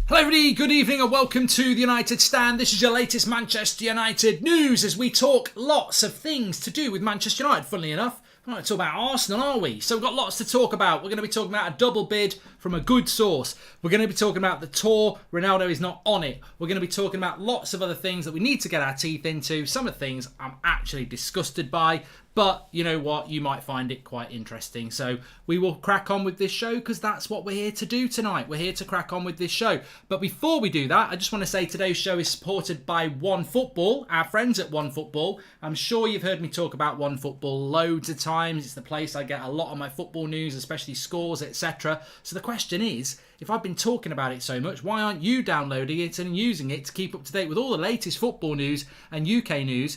Hello everybody, good evening and welcome to the United Stand. This is your latest Manchester United news as we talk lots of things to do with Manchester United, funnily enough. We're not talking about Arsenal, are we? So we've got lots to talk about. We're going to be talking about a double bid from a good source. We're going to be talking about the tour. Ronaldo is not on it. We're going to be talking about lots of other things that we need to get our teeth into. Some of the things I'm actually disgusted by. But you know what? You might find it quite interesting. So we will crack on with this show because that's what we're here to do tonight. We're here to crack on with this show. But before we do that, I just want to say today's show is supported by OneFootball, our friends at OneFootball. I'm sure you've heard me talk about OneFootball loads of times. It's the place I get a lot of my football news, especially scores, etc. So the question is, if I've been talking about it so much, why aren't you downloading it and using it to keep up to date with all the latest football news and UK news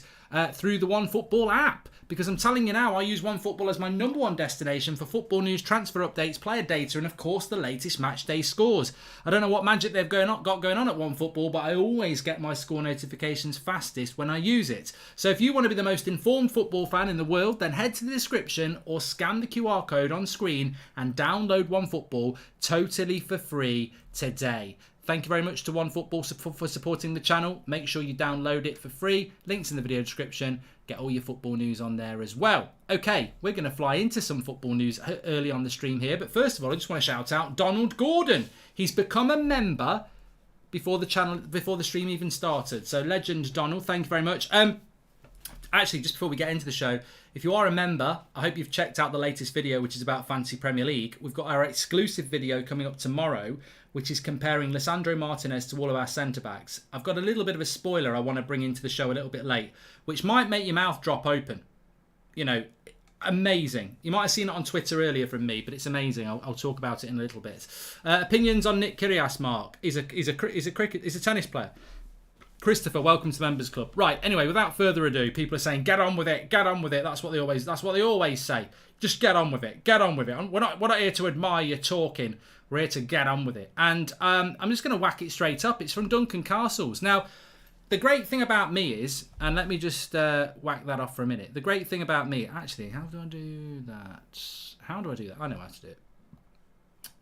through the OneFootball app? Because I'm telling you now, I use OneFootball as my number one destination for football news, transfer updates, player data, and of course the latest match day scores. I don't know what magic they've got going on at OneFootball, but I always get my score notifications fastest when I use it. So if you want to be the most informed football fan in the world, then head to the description or scan the QR code on screen and download OneFootball totally for free today. Thank you very much to OneFootball for supporting the channel. Make sure you download it for free. Links in the video description. Get all your football news on there as well. Okay, we're going to fly into some football news early on the stream here. But first of all, I just want to shout out Donald Gordon. He's become a member before the stream even started. So legend Donald, thank you very much. Actually, just before we get into the show, if you are a member, I hope you've checked out the latest video, which is about Fantasy Premier League. We've got our exclusive video coming up tomorrow, which is comparing Lisandro Martinez to all of our centre-backs. I've got a little bit of a spoiler I want to bring into the show a little bit late, which might make your mouth drop open. You know, amazing. You might have seen it on Twitter earlier from me, but it's amazing. I'll talk about it in a little bit. Opinions on Nick Kyrgios, Mark. He's a tennis player. Christopher, welcome to the Members Club. Right, anyway, without further ado, people are saying, get on with it, get on with it. That's what they always say. Just get on with it, get on with it. We're not here to admire your talking. We're here to get on with it. And I'm just going to whack it straight up. It's from Duncan Castles. Now, the great thing about me is, and let me just whack that off for a minute. The great thing about me, actually, how do I do that? How do I do that? I know how to do it.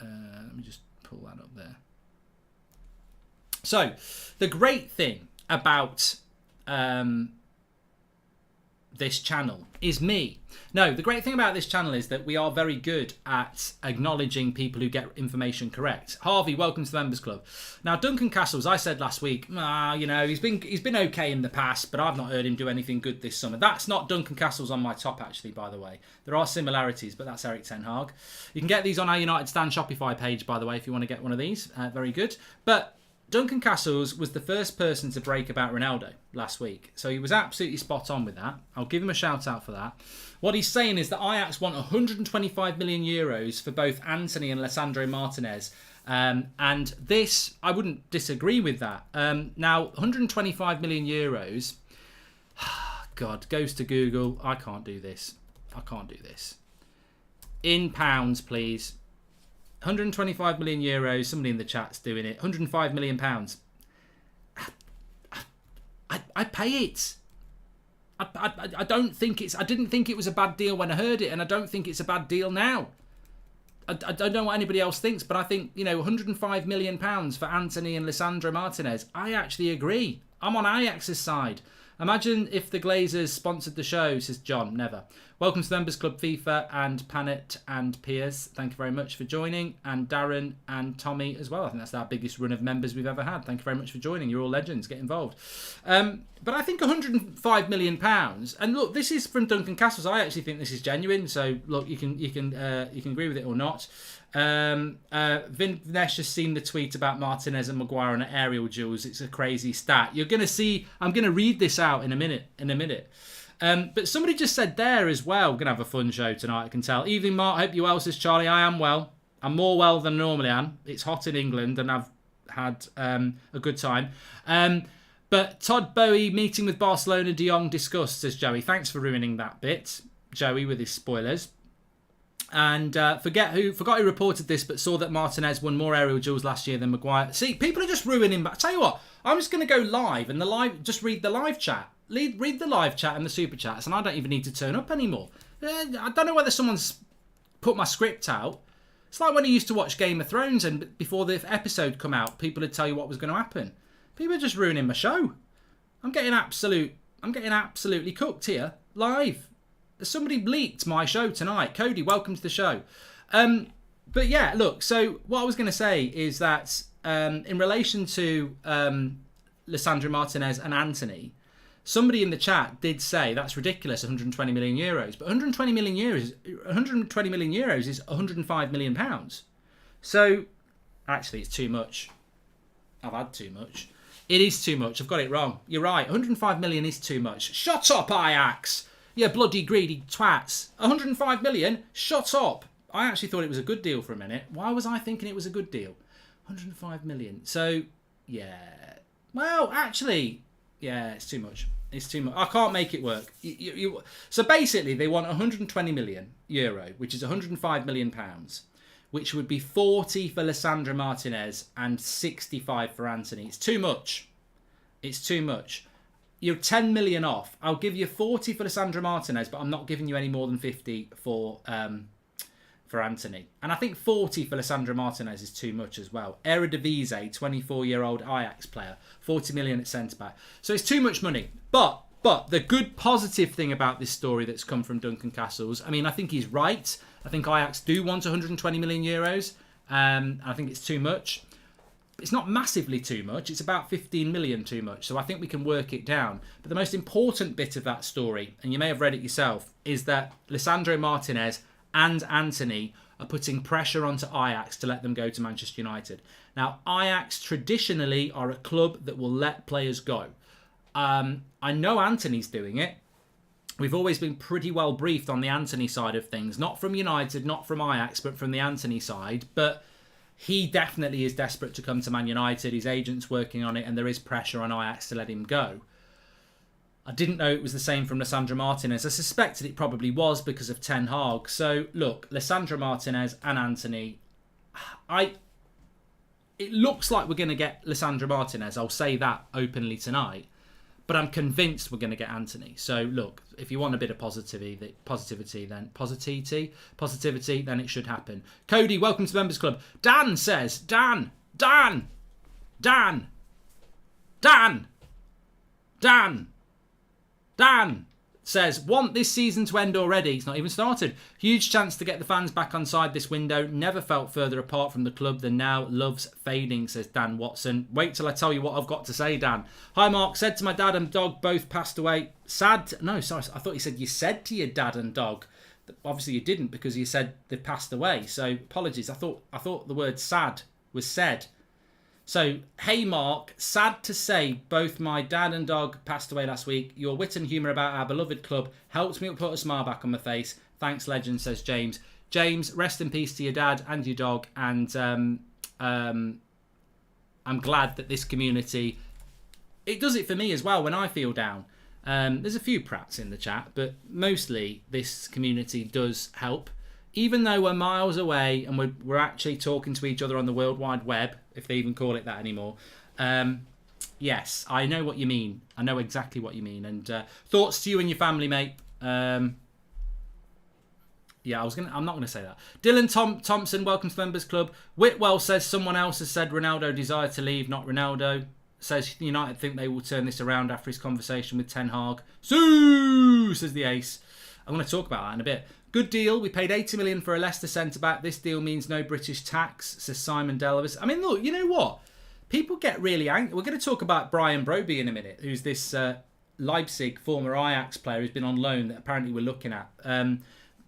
Let me just pull that up there. So, the great thing about this channel is me. No, the great thing about this channel is that we are very good at acknowledging people who get information correct. Harvey, welcome to the Members Club. Now, Duncan Castles, I said last week, he's been okay in the past, but I've not heard him do anything good this summer. That's not Duncan Castles on my top, actually, by the way. There are similarities, but that's Eric Ten Hag. You can get these on our United Stand Shopify page, by the way, if you want to get one of these. Very good. But Duncan Castles was the first person to break about Ronaldo last week. So he was absolutely spot on with that. I'll give him a shout out for that. What he's saying is that Ajax want 125 million euros for both Antony and Lisandro Martinez. And this, I wouldn't disagree with that. Now, 125 million euros, God, goes to Google. I can't do this. In pounds, please. 125 million euros. Somebody in the chat's doing it. 105 million pounds. I pay it. I don't think it's. I didn't think it was a bad deal when I heard it, and I don't think it's a bad deal now. I don't know what anybody else thinks, but I think 105 million pounds for Antony and Lisandro Martinez. I actually agree. I'm on Ajax's side. Imagine if the Glazers sponsored the show, says John. Never. Welcome to the Members Club, FIFA and Panet and Piers. Thank you very much for joining. And Darren and Tommy as well. I think that's our biggest run of members we've ever had. Thank you very much for joining. You're all legends. Get involved. But I think £105 million. And look, this is from Duncan Castles. I actually think this is genuine. So look, you can agree with it or not. Vinesh has seen the tweet about Martinez and Maguire on aerial duels. It's a crazy stat. You're going to see. I'm going to read this out in a minute. But somebody just said there as well. We're going to have a fun show tonight, I can tell. Evening, Mark. Hope you're well, says Charlie. I am well. I'm more well than I normally am. It's hot in England and I've had a good time. But Todd Bowie meeting with Barcelona, De Jong discussed, says Joey. Thanks for ruining that bit, Joey, with his spoilers. And forgot who reported this, but saw that Martinez won more aerial duels last year than Maguire. See, people are just ruining back. Tell you what, I'm just going to go live and just read the live chat. Read the live chat and the super chats, and I don't even need to turn up anymore. I don't know whether someone's put my script out, It's like when you used to watch Game of Thrones and before the episode come out, people would tell you what was going to happen. People are just ruining my show. I'm getting absolutely cooked here, live. Somebody leaked my show tonight. Cody, welcome to the show. But yeah, look, so what I was going to say is that in relation to Lisandro Martinez and Antony, somebody in the chat did say that's ridiculous, 120 million euros. But 120 million euros is 105 million pounds. So actually, it's too much. I've had too much. It is too much. I've got it wrong. You're right. 105 million is too much. Shut up, Ajax. You bloody greedy twats. 105 million? Shut up. I actually thought it was a good deal for a minute. Why was I thinking it was a good deal? 105 million. So, yeah. Well, actually, yeah, it's too much. It's too much. I can't make it work. So basically, they want 120 million euro, which is 105 million pounds, which would be 40 for Lisandro Martinez and 65 for Antony. It's too much. It's too much. You're 10 million off. I'll give you 40 for Lisandro Martinez, but I'm not giving you any more than 50 for Antony. And I think 40 for Lisandro Martinez is too much as well. Eredivisie, 24-year-old Ajax player, 40 million at centre-back. So it's too much money. But the good positive thing about this story that's come from Duncan Castles, I mean, I think he's right. I think Ajax do want 120 million euros. I think it's too much. It's not massively too much. It's about 15 million too much. So I think we can work it down. But the most important bit of that story, and you may have read it yourself, is that Lisandro Martinez and Antony are putting pressure onto Ajax to let them go to Manchester United. Now, Ajax traditionally are a club that will let players go. I know Antony's doing it. We've always been pretty well briefed on the Antony side of things. Not from United, not from Ajax, but from the Antony side. But he definitely is desperate to come to Man United. His agent's working on it, and there is pressure on Ajax to let him go. I didn't know it was the same from Lisandro Martinez. I suspected it probably was because of Ten Hag. So, look, Lisandro Martinez and Antony, it looks like we're going to get Lisandro Martinez. I'll say that openly tonight. But I'm convinced we're going to get Antony. So, look, if you want a bit of positivity, then it should happen. Cody, welcome to the Members Club. Dan says, Dan says, want this season to end already. It's not even started. Huge chance to get the fans back on side this window. Never felt further apart from the club than now. Loves fading, says Dan Watson. Wait till I tell you what I've got to say, Dan. Hi, Mark. Said to my dad and dog, both passed away. Sad. No, sorry. I thought you said you said to your dad and dog. Obviously you didn't because you said they passed away. So apologies. I thought the word sad was said. So, hey Mark, sad to say both my dad and dog passed away last week. Your wit and humour about our beloved club helped me put a smile back on my face. Thanks, legend, says James. James, rest in peace to your dad and your dog. And I'm glad that this community, it does it for me as well when I feel down. There's a few prats in the chat, but mostly this community does help. Even though we're miles away and we're actually talking to each other on the World Wide Web, if they even call it that anymore. Yes, I know what you mean. I know exactly what you mean. And thoughts to you and your family, mate. Yeah, I'm not gonna say that. Dylan Thompson, welcome to the Members Club. Whitwell says someone else has said Ronaldo desired to leave, not Ronaldo. Says United think they will turn this around after his conversation with Ten Hag. Sue, says the ace. I'm going to talk about that in a bit. Good deal. We paid 80 million for a Leicester centre-back. This deal means no British tax, says Simon Delvis. I mean, look, you know what? People get really angry. We're going to talk about Brian Brobbey in a minute, who's this Leipzig former Ajax player who's been on loan that apparently we're looking at.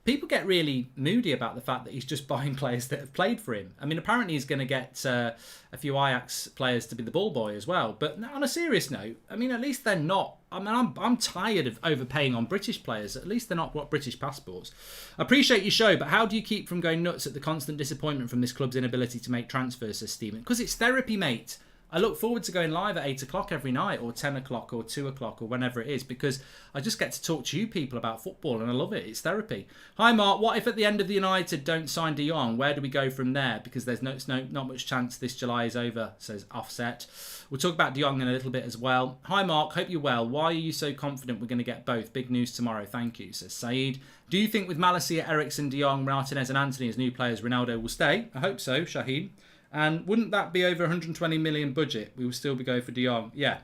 People get really moody about the fact that he's just buying players that have played for him. I mean, apparently he's going to get a few Ajax players to be the ball boy as well. But on a serious note, I mean, at least they're not. I mean, I'm tired of overpaying on British players. At least they're not got British passports. I appreciate your show, but how do you keep from going nuts at the constant disappointment from this club's inability to make transfers, says Stephen? Because it's therapy, mate. I look forward to going live at 8 o'clock every night, or 10 o'clock, or 2 o'clock, or whenever it is, because I just get to talk to you people about football, and I love it. It's therapy. Hi, Mark. What if at the end of the United don't sign De Jong? Where do we go from there? Because there's not much chance this July is over, says Offset. We'll talk about De Jong in a little bit as well. Hi, Mark. Hope you're well. Why are you so confident we're going to get both? Big news tomorrow. Thank you, says Saeed. Do you think with Malacia, Eriksen, De Jong, Martinez and Antony as new players, Ronaldo will stay? I hope so, Shaheen. And wouldn't that be over 120 million budget? We will still be going for De Jong. Yeah.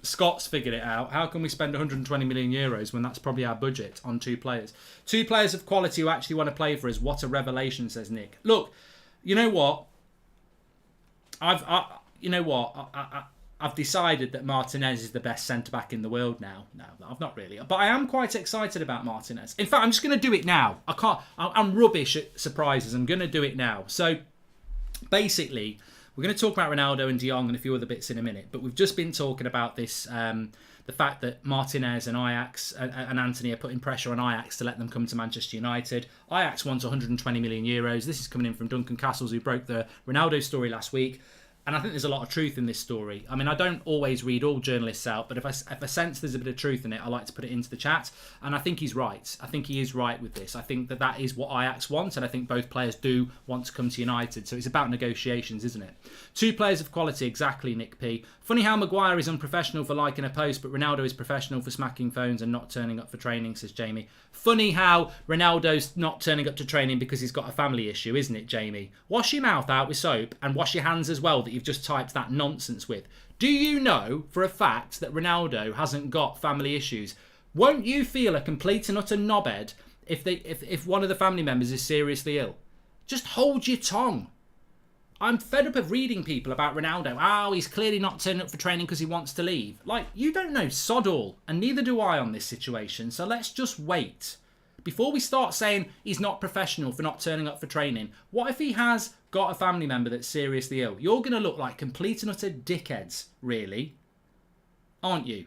Scott's figured it out. How can we spend 120 million euros when that's probably our budget on 2 players? 2 players of quality who actually want to play for us. What a revelation, says Nick. Look, you know what? I've decided that Martinez is the best centre-back in the world now. No, I've not really. But I am quite excited about Martinez. In fact, I'm just going to do it now. I'm rubbish at surprises. I'm going to do it now. So, basically, we're going to talk about Ronaldo and De Jong and a few other bits in a minute. But we've just been talking about this, the fact that Martinez and Ajax and Antony are putting pressure on Ajax to let them come to Manchester United. Ajax wants 120 million euros. This is coming in from Duncan Castles, who broke the Ronaldo story last week. And I think there's a lot of truth in this story. I mean, I don't always read all journalists out, but if I sense there's a bit of truth in it, I like to put it into the chat. And I think he's right. I think he is right with this. I think that is what Ajax wants, and I think both players do want to come to United. So it's about negotiations, isn't it? 2 players of quality, exactly, Nick P. Funny how Maguire is unprofessional for liking a post, but Ronaldo is professional for smacking phones and not turning up for training, says Jamie. Funny how Ronaldo's not turning up to training because he's got a family issue, isn't it, Jamie? Wash your mouth out with soap and wash your hands as well that you've just typed that nonsense with. Do you know for a fact that Ronaldo hasn't got family issues? Won't you feel a complete and utter knobhead if one of the family members is seriously ill? Just hold your tongue. I'm fed up of reading people about Ronaldo. Oh, he's clearly not turning up for training because he wants to leave. Like, you don't know sod all, and neither do I on this situation, so let's just wait. Before we start saying he's not professional for not turning up for training, what if he has got a family member that's seriously ill? You're going to look like complete and utter dickheads, really, aren't you?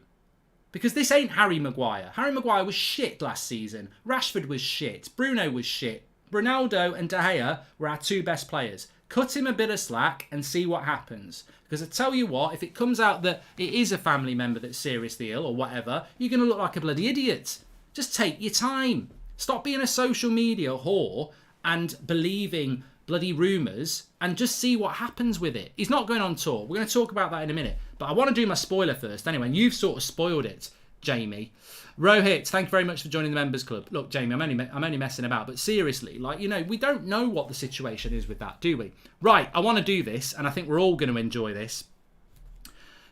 Because this ain't Harry Maguire. Harry Maguire was shit last season. Rashford was shit. Bruno was shit. Ronaldo and De Gea were our 2 best players. Cut him a bit of slack and see what happens. Because I tell you what, if it comes out that it is a family member that's seriously ill or whatever, you're going to look like a bloody idiot. Just take your time. Stop being a social media whore and believing bloody rumours and just see what happens with it. He's not going on tour. We're going to talk about that in a minute. But I want to do my spoiler first anyway, and you've sort of spoiled it, Jamie. Rohit, thank you very much for joining the members club. Look, Jamie, I'm only messing about, but seriously, like, you know, we don't know what the situation is with that, do we? Right, I want to do this, and I think we're all going to enjoy this.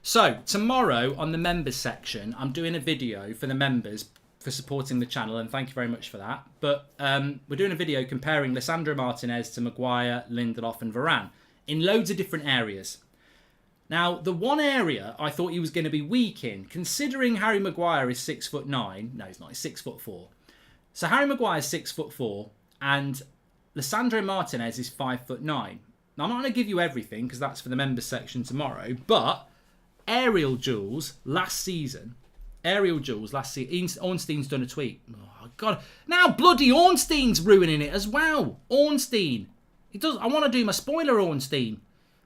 So, tomorrow on the members section, I'm doing a video for the members for supporting the channel, and thank you very much for that. But we're doing a video comparing Lisandro Martinez to Maguire, Lindelof and Varane in loads of different areas. Now, the one area I thought he was going to be weak in, considering Harry Maguire is 6'9", no, he's not, he's 6'4". So Harry Maguire is 6'4", and Lisandro Martinez is 5'9". Now, I'm not going to give you everything because that's for the members section tomorrow, but aerial duels last season, Ornstein's done a tweet. Oh, God. Now bloody Ornstein's ruining it as well. Ornstein. I want to do my spoiler, Ornstein.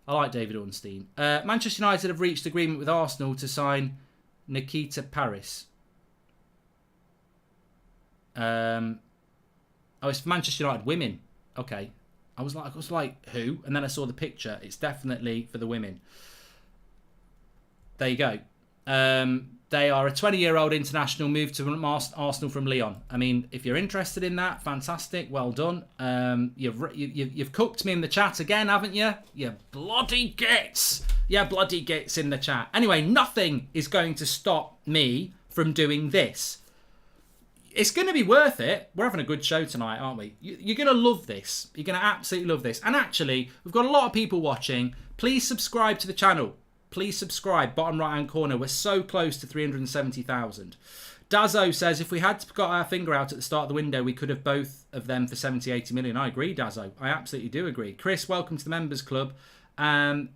I like David Ornstein. Manchester United have reached agreement with Arsenal to sign Nikita Paris. Oh, it's for Manchester United women. Okay. I was like, who? And then I saw the picture. It's definitely for the women. There you go. They are a 20-year-old international moved to Arsenal from Lyon. I mean, if you're interested in that, fantastic. Well done. You've cooked me in the chat again, haven't you? You bloody gits. Yeah, bloody gits in the chat. Anyway, nothing is going to stop me from doing this. It's going to be worth it. We're having a good show tonight, aren't we? You're going to love this. You're going to absolutely love this. And actually, we've got a lot of people watching. Please subscribe to the channel. Please subscribe, bottom right-hand corner. We're so close to 370,000. Dazzo says, if we had got our finger out at the start of the window, we could have both of them for 70, 80 million. I agree, Dazzo. I absolutely do agree. Chris, welcome to the members club. And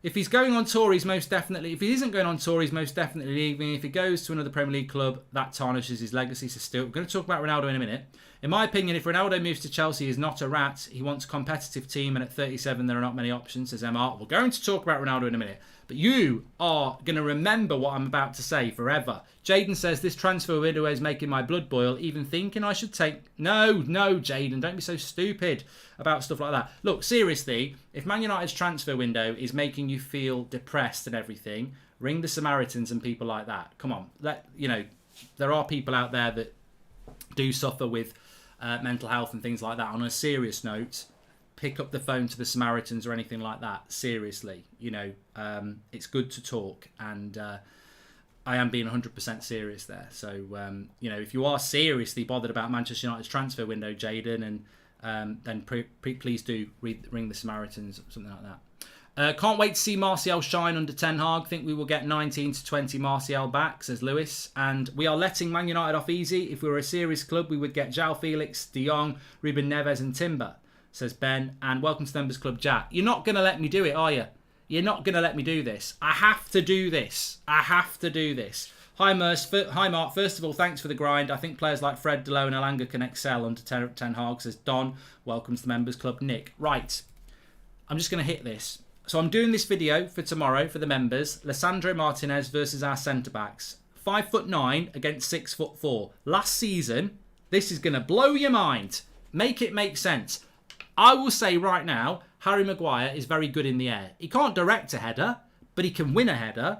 if he's going on tour, he's most definitely... If he isn't going on tour, he's most definitely leaving. If he goes to another Premier League club, that tarnishes his legacy. So still, we're going to talk about Ronaldo in a minute. In my opinion, if Ronaldo moves to Chelsea, he's not a rat. He wants a competitive team, and at 37, there are not many options, says MR. We're going to talk about Ronaldo in a minute, but you are going to remember what I'm about to say forever. Jaden says, this transfer window is making my blood boil, even thinking I should take... No, Jaden, don't be so stupid about stuff like that. Look, seriously, if Man United's transfer window is making you feel depressed and everything, ring the Samaritans and people like that. Come on, there are people out there that do suffer with mental health and things like that. On a serious note, pick up the phone to the Samaritans or anything like that. Seriously, it's good to talk, and I am being 100% serious there. So, if you are seriously bothered about Manchester United's transfer window, Jaden, and then please do ring the Samaritans, something like that. Can't wait to see Martial shine under Ten Hag. Think we will get 19 to 20 Martial back, says Lewis. And we are letting Man United off easy. If we were a serious club, we would get João Felix, De Jong, Ruben Neves and Timber, says Ben. And welcome to the Members Club, Jack. You're not going to let me do it, are you? You're not going to let me do this. I have to do this. Hi, Mark. First of all, thanks for the grind. I think players like Fred, Delo and Elanga can excel under Ten Hag, says Don. Welcome to the Members Club, Nick. Right. I'm just going to hit this. So I'm doing this video for tomorrow for the members. Lisandro Martinez versus our centre-backs. 5'9" against 6'4". Last season, this is going to blow your mind. Make it make sense. I will say right now, Harry Maguire is very good in the air. He can't direct a header, but he can win a header.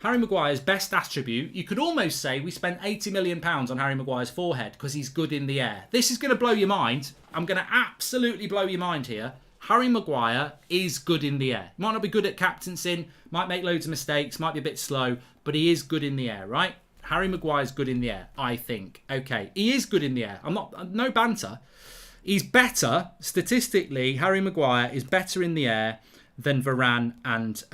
Harry Maguire's best attribute, you could almost say we spent £80 million on Harry Maguire's forehead because he's good in the air. This is going to blow your mind. I'm going to absolutely blow your mind here. Harry Maguire is good in the air. Might not be good at captaincing, might make loads of mistakes, might be a bit slow, but he is good in the air, right? Harry Maguire's good in the air, I think. Okay, he is good in the air. No banter. He's better, statistically, Harry Maguire is better in the air than Varane and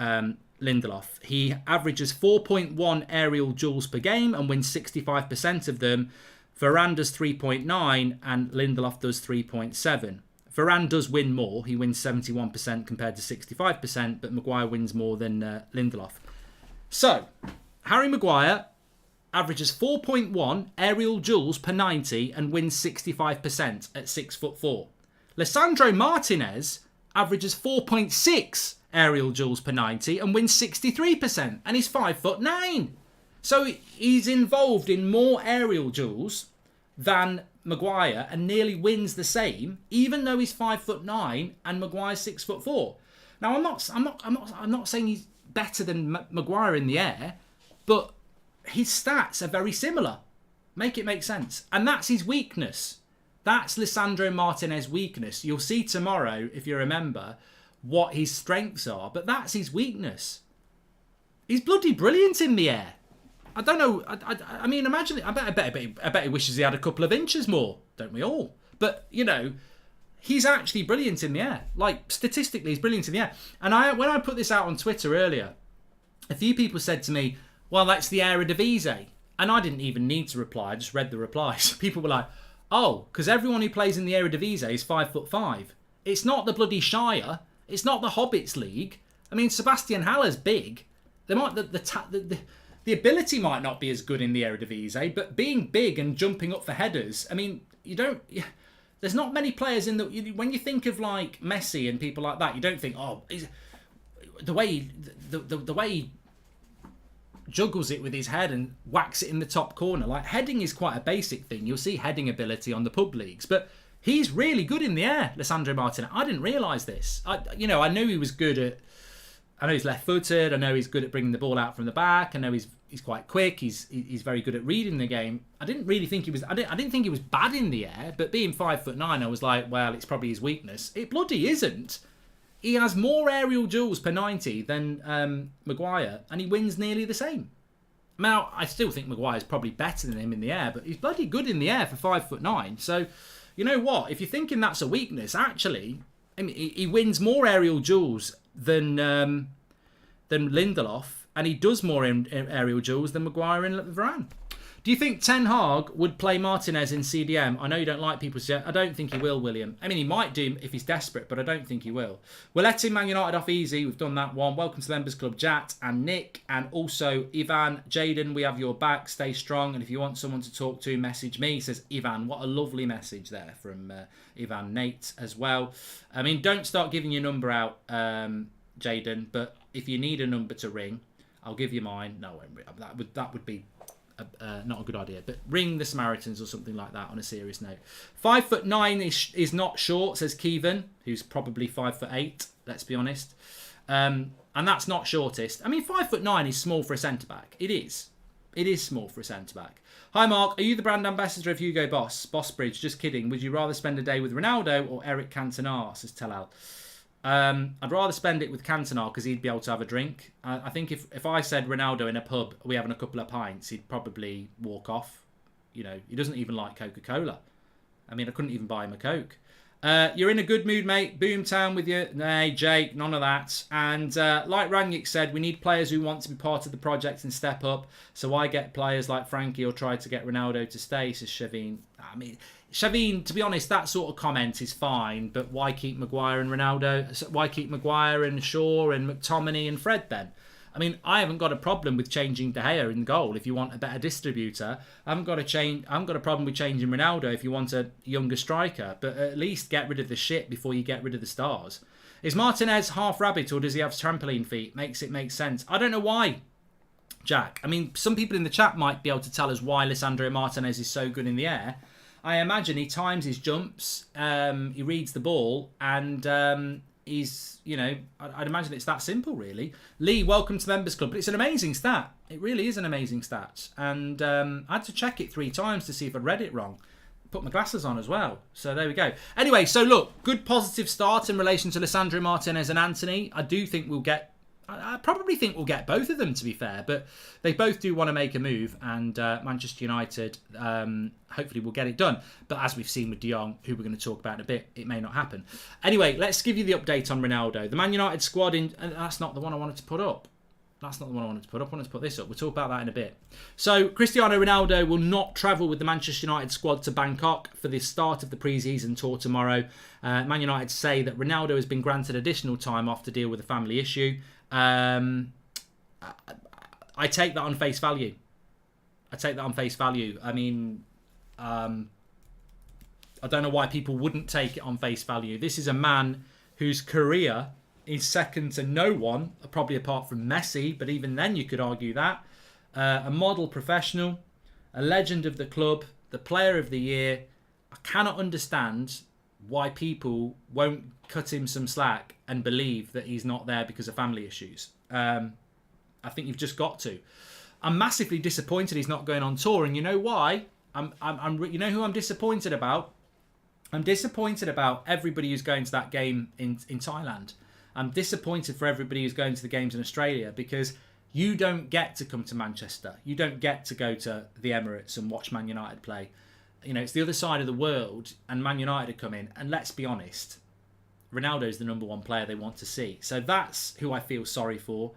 Lindelof. He averages 4.1 aerial duels per game and wins 65% of them. Varane does 3.9 and Lindelof does 3.7. Varane does win more. He wins 71% compared to 65%, but Maguire wins more than Lindelof. So, Harry Maguire averages 4.1 aerial duels per 90 and wins 65% at 6'4". Lisandro Martinez averages 4.6 aerial duels per 90 and wins 63%, and he's 5'9". So he's involved in more aerial duels than Maguire and nearly wins the same, even though he's 5'9" and Maguire's 6'4". Now I'm not saying he's better than Maguire in the air, but his stats are very similar. Make it make sense. And that's his weakness. That's Lisandro Martinez's weakness. You'll see tomorrow, if you remember, what his strengths are, but that's his weakness. He's bloody brilliant in the air. I don't know. I mean, imagine. I bet he wishes he had a couple of inches more. Don't we all? But he's actually brilliant in the air. Like statistically, he's brilliant in the air. And when I put this out on Twitter earlier, a few people said to me, "Well, that's the Eredivisie," and I didn't even need to reply. I just read the replies. People were like, "Oh, because everyone who plays in the Eredivisie is 5'5". It's not the bloody Shire. It's not the Hobbits League. I mean, Sebastian Haller's big. They might the ability might not be as good in the Eredivisie, but being big and jumping up for headers, I mean, there's not many players in when you think of like Messi and people like that, you don't think, oh, the way he juggles it with his head and whacks it in the top corner. Like heading is quite a basic thing. You'll see heading ability on the pub leagues, but he's really good in the air, Lisandro Martinez. I didn't realise this. I knew he was good at. I know he's left-footed. I know he's good at bringing the ball out from the back. I know he's quite quick. He's very good at reading the game. I didn't really think he was. I didn't think he was bad in the air. But being 5'9", I was like, well, it's probably his weakness. It bloody isn't. He has more aerial duels per 90 than Maguire, and he wins nearly the same. Now, I still think Maguire's probably better than him in the air, but he's bloody good in the air for 5'9". So, you know what? If you're thinking that's a weakness, actually, I mean, he wins more aerial duels than Lindelof, and he does more in aerial duels than Maguire and Varane. Do you think Ten Hag would play Martinez in CDM? I know you don't like people say I don't think he will, William. I mean, he might do if he's desperate, but I don't think he will. We're letting Man United off easy. We've done that one. Welcome to the Members Club, Jat and Nick, and also Ivan, Jaden. We have your back. Stay strong. And if you want someone to talk to, message me. Says Ivan. What a lovely message there from Ivan. Nate as well. I mean, don't start giving your number out, Jaden. But if you need a number to ring, I'll give you mine. No, that would be. Not a good idea, but ring the Samaritans or something like that on a serious note. 5'9" is not short, says Kevin, who's probably 5'8", let's be honest. And that's not shortest. I mean, 5'9" is small for a centre-back. It is small for a centre-back. Hi Mark, are you the brand ambassador of Hugo Boss? Bossbridge, just kidding. Would you rather spend a day with Ronaldo or Eric Cantona, says Telal? I'd rather spend it with Cantona because he'd be able to have a drink. I think if I said Ronaldo in a pub, are we having a couple of pints, he'd probably walk off. You know, he doesn't even like Coca-Cola. I mean, I couldn't even buy him a Coke. You're in a good mood, mate. Boomtown with you. Nay, Jake, none of that. And like Rangnick said, we need players who want to be part of the project and step up. So I get players like Frankie or try to get Ronaldo to stay, says Shaveen. I mean, Shaveen, to be honest, that sort of comment is fine, but why keep Maguire and Ronaldo? Why keep Maguire and Shaw and McTominay and Fred then? I mean, I haven't got a problem with changing De Gea in goal if you want a better distributor. I haven't got a problem with changing Ronaldo if you want a younger striker, but at least get rid of the shit before you get rid of the stars. Is Martinez half rabbit or does he have trampoline feet? Makes it make sense. I don't know why, Jack. I mean, some people in the chat might be able to tell us why Lisandro Martinez is so good in the air. I imagine he times his jumps, he reads the ball, and he's, you know, I'd imagine it's that simple, really. Lee, welcome to the Members Club. But it's an amazing stat. It really is an amazing stat. And I had to check it 3 times to see if I'd read it wrong. Put my glasses on as well. So there we go. Anyway, so look, good positive start in relation to Lisandro Martinez and Antony. I probably think we'll get both of them, to be fair, but they both do want to make a move, and Manchester United hopefully will get it done. But as we've seen with De Jong, who we're going to talk about in a bit, it may not happen. Anyway, let's give you the update on Ronaldo. The Man United squad, and that's not the one I wanted to put up. I wanted to put this up. We'll talk about that in a bit. So, Cristiano Ronaldo will not travel with the Manchester United squad to Bangkok for the start of the pre-season tour tomorrow. Man United say that Ronaldo has been granted additional time off to deal with a family issue. I take that on face value. I mean, I don't know why people wouldn't take it on face value. This is a man whose career is second to no one, probably apart from Messi, but even then you could argue that. A model professional, a legend of the club, the player of the year. I cannot understand why people won't cut him some slack and believe that he's not there because of family issues. I think you've just got to. I'm massively disappointed he's not going on tour, and you know why? You know who I'm disappointed about? I'm disappointed about everybody who's going to that game in Thailand. I'm disappointed for everybody who's going to the games in Australia, because you don't get to come to Manchester. You don't get to go to the Emirates and watch Man United play. You know, it's the other side of the world, and Man United have come in, and let's be honest, Ronaldo's the number one player they want to see. So that's who I feel sorry for.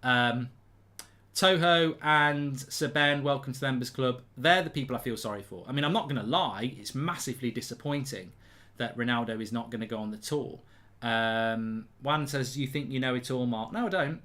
Toho and Sir Ben, welcome to the Members Club. They're the people I feel sorry for. I mean, I'm not going to lie, it's massively disappointing that Ronaldo is not going to go on the tour. Juan says, you think you know it all, Mark? No, I don't.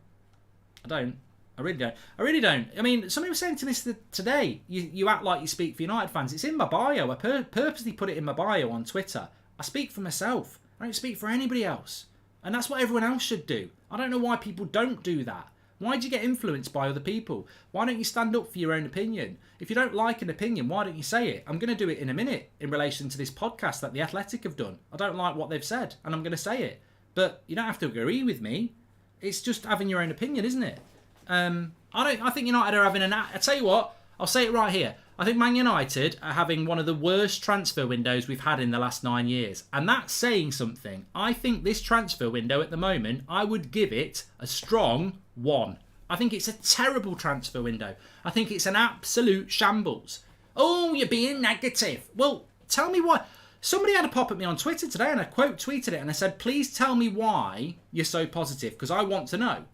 I really don't. I mean, somebody was saying to me today, you act like you speak for United fans. It's in my bio. I purposely put it in my bio on Twitter. I speak for myself. I don't speak for anybody else. And that's what everyone else should do. I don't know why people don't do that. Why do you get influenced by other people? Why don't you stand up for your own opinion? If you don't like an opinion, why don't you say it? I'm going to do it in a minute in relation to this podcast that The Athletic have done. I don't like what they've said, and I'm going to say it. But you don't have to agree with me. It's just having your own opinion, isn't it? I think United are having I tell you what, I'll say it right here. I think Man United are having one of the worst transfer windows we've had in the last 9 years. And that's saying something. I think this transfer window at the moment, I would give it a strong 1. I think it's a terrible transfer window. I think it's an absolute shambles. Oh, you're being negative. Well, tell me why. Somebody had a pop at me on Twitter today and I quote tweeted it and I said, please tell me why you're so positive, because I want to know.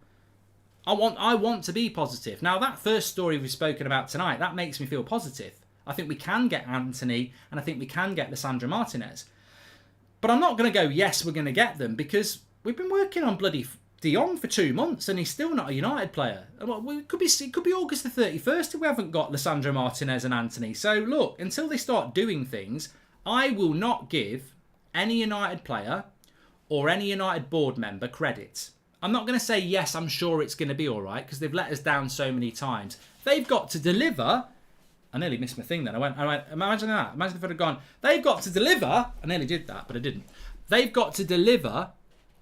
I want to be positive. Now, that first story we've spoken about tonight, that makes me feel positive. I think we can get Antony, and I think we can get Lisandro Martinez. But I'm not going to go, yes, we're going to get them, because we've been working on bloody De Jong for 2 months, and he's still not a United player. It could be August the 31st if we haven't got Lisandro Martinez and Antony. So, look, until they start doing things, I will not give any United player or any United board member credit. I'm not going to say, yes, I'm sure it's going to be all right, because they've let us down so many times. They've got to deliver. I nearly missed my thing then. I went, imagine that. Imagine if I'd have gone, they've got to deliver. I nearly did that, but I didn't. They've got to deliver,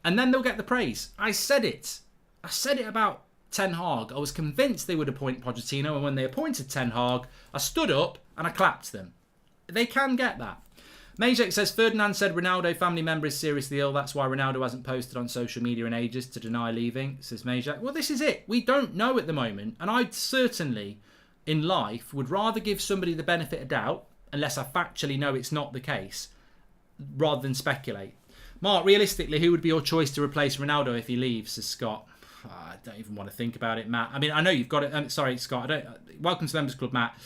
and then they'll get the praise. I said it. I said it about Ten Hag. I was convinced they would appoint Pochettino, and when they appointed Ten Hag, I stood up and I clapped them. They can get that. Majek says, Ferdinand said Ronaldo family member is seriously ill. That's why Ronaldo hasn't posted on social media in ages to deny leaving, says Majek. Well, this is it. We don't know at the moment. And I certainly, in life, would rather give somebody the benefit of doubt, unless I factually know it's not the case, rather than speculate. Mark, realistically, who would be your choice to replace Ronaldo if he leaves, says Scott. I don't even want to think about it, Matt. I mean, I know you've got it. Sorry, Scott. Welcome to the Members Club, Matt.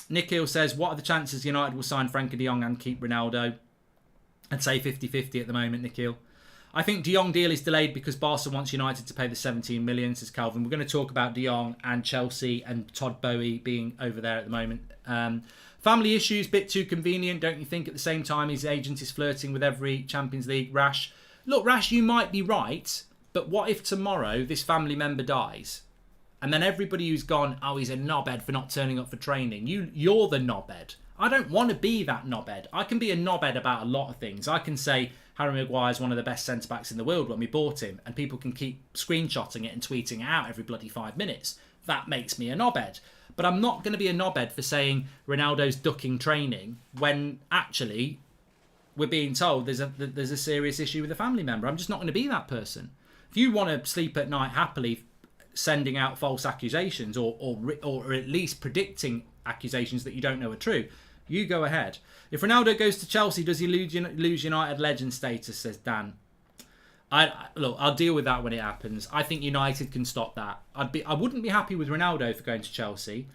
Nikhil says, what are the chances United will sign Frankie de Jong and keep Ronaldo? I'd say 50-50 at the moment, Nikhil. I think de Jong deal is delayed because Barca wants United to pay the 17 million, says Calvin. We're going to talk about de Jong and Chelsea and Todd Bowie being over there at the moment. Family issues, bit too convenient, don't you think? At the same time, his agent is flirting with every Champions League. Rash. Look, Rash, you might be right, but what if tomorrow this family member dies? And then everybody who's gone, oh, he's a knobhead for not turning up for training. You're the knobhead. I don't want to be that knobhead. I can be a knobhead about a lot of things. I can say Harry Maguire is one of the best centre-backs in the world when we bought him, and people can keep screenshotting it and tweeting it out every bloody 5 minutes. That makes me a knobhead. But I'm not going to be a knobhead for saying Ronaldo's ducking training when actually we're being told there's a serious issue with a family member. I'm just not going to be that person. If you want to sleep at night happily sending out false accusations or at least predicting accusations that you don't know are true, you go ahead. If Ronaldo goes to Chelsea, does he lose United legend status, says Dan. Look, I'll deal with that when it happens. I think United can stop that. I wouldn't be happy with Ronaldo for going to Chelsea,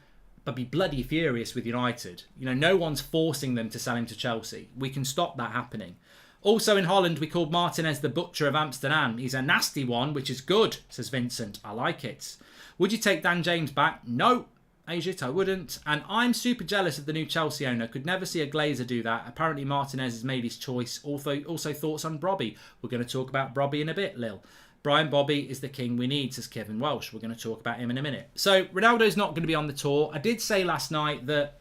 but be bloody furious with United. You know, no one's forcing them to sell him to Chelsea. We can stop that happening. Also in Holland, we called Martinez the butcher of Amsterdam. He's a nasty one, which is good, says Vincent. I like it. Would you take Dan James back? No, Ajit, I wouldn't. And I'm super jealous of the new Chelsea owner. Could never see a Glazer do that. Apparently Martinez has made his choice. Also thoughts on Brobbey. We're going to talk about Brobbey in a bit, Lil. Brian Brobbey is the king we need, says Kevin Welsh. We're going to talk about him in a minute. So Ronaldo's not going to be on the tour. I did say last night that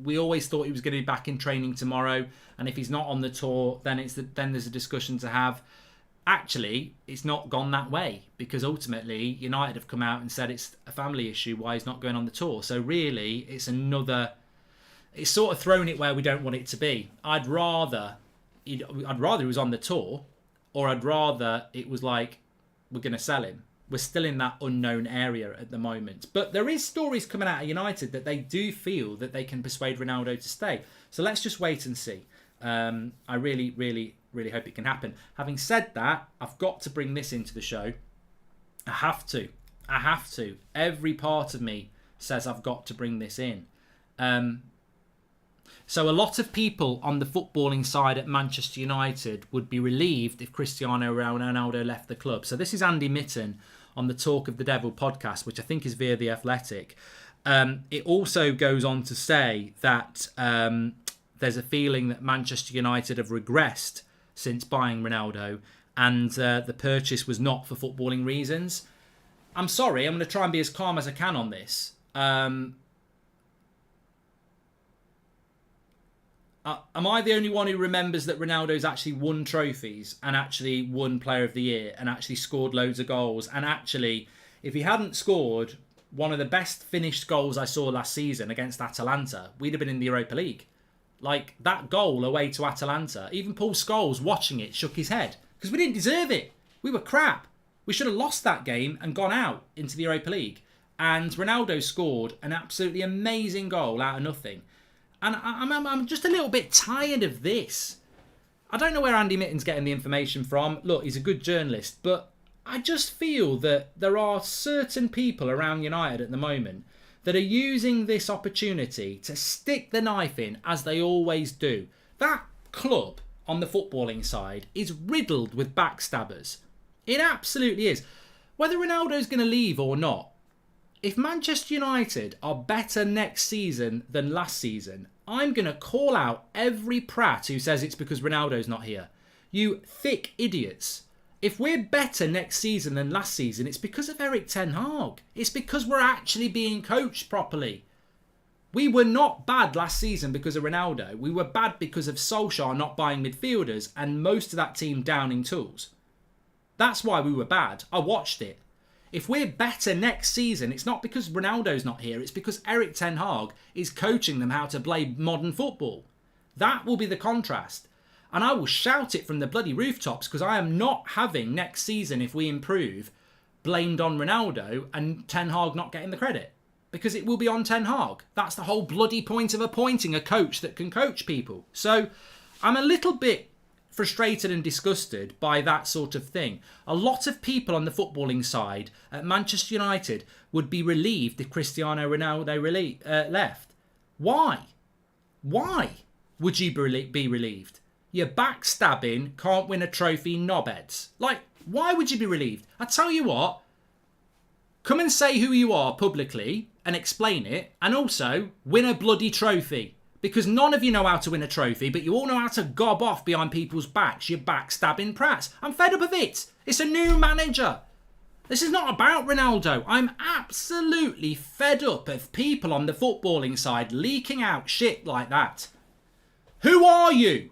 we always thought he was going to be back in training tomorrow, and if he's not on the tour, then there's a discussion to have. Actually, it's not gone that way, because ultimately United have come out and said it's a family issue why he's not going on the tour. So really, it's sort of thrown it where we don't want it to be. I'd rather he was on the tour, or I'd rather it was like we're going to sell him. We're still in that unknown area at the moment. But there is stories coming out of United that they do feel that they can persuade Ronaldo to stay. So let's just wait and see. I really, really, really hope it can happen. Having said that, I've got to bring this into the show. I have to. Every part of me says I've got to bring this in. So a lot of people on the footballing side at Manchester United would be relieved if Cristiano Ronaldo left the club. So this is Andy Mitten on the Talk of the Devil podcast, which I think is via The Athletic. It also goes on to say that there's a feeling that Manchester United have regressed since buying Ronaldo, and the purchase was not for footballing reasons. I'm sorry, I'm going to try and be as calm as I can on this. Am I the only one who remembers that Ronaldo's actually won trophies and actually won Player of the Year and actually scored loads of goals? And actually, if he hadn't scored one of the best finished goals I saw last season against Atalanta, we'd have been in the Europa League. Like, that goal away to Atalanta, even Paul Scholes watching it shook his head because we didn't deserve it. We were crap. We should have lost that game and gone out into the Europa League. And Ronaldo scored an absolutely amazing goal out of nothing. And I'm just a little bit tired of this. I don't know where Andy Mitten's getting the information from. Look, he's a good journalist, but I just feel that there are certain people around United at the moment that are using this opportunity to stick the knife in, as they always do. That club on the footballing side is riddled with backstabbers. It absolutely is. Whether Ronaldo's going to leave or not, if Manchester United are better next season than last season, I'm going to call out every prat who says it's because Ronaldo's not here. You thick idiots. If we're better next season than last season, it's because of Erik ten Hag. It's because we're actually being coached properly. We were not bad last season because of Ronaldo. We were bad because of Solskjaer not buying midfielders and most of that team downing tools. That's why we were bad. I watched it. If we're better next season, it's not because Ronaldo's not here. It's because Erik ten Hag is coaching them how to play modern football. That will be the contrast. And I will shout it from the bloody rooftops, because I am not having next season, if we improve, blamed on Ronaldo and Ten Hag not getting the credit. Because it will be on Ten Hag. That's the whole bloody point of appointing a coach that can coach people. So I'm a little bit frustrated and disgusted by that sort of thing. A lot of people on the footballing side at Manchester United would be relieved if Cristiano Ronaldo left. Why? Why would you be relieved? You're backstabbing, can't win a trophy, knobheads. Like, why would you be relieved? I tell you what, come and say who you are publicly and explain it, and also win a bloody trophy. Because none of you know how to win a trophy, but you all know how to gob off behind people's backs, you backstabbing prats. I'm fed up of it. It's a new manager. This is not about Ronaldo. I'm absolutely fed up of people on the footballing side leaking out shit like that. Who are you?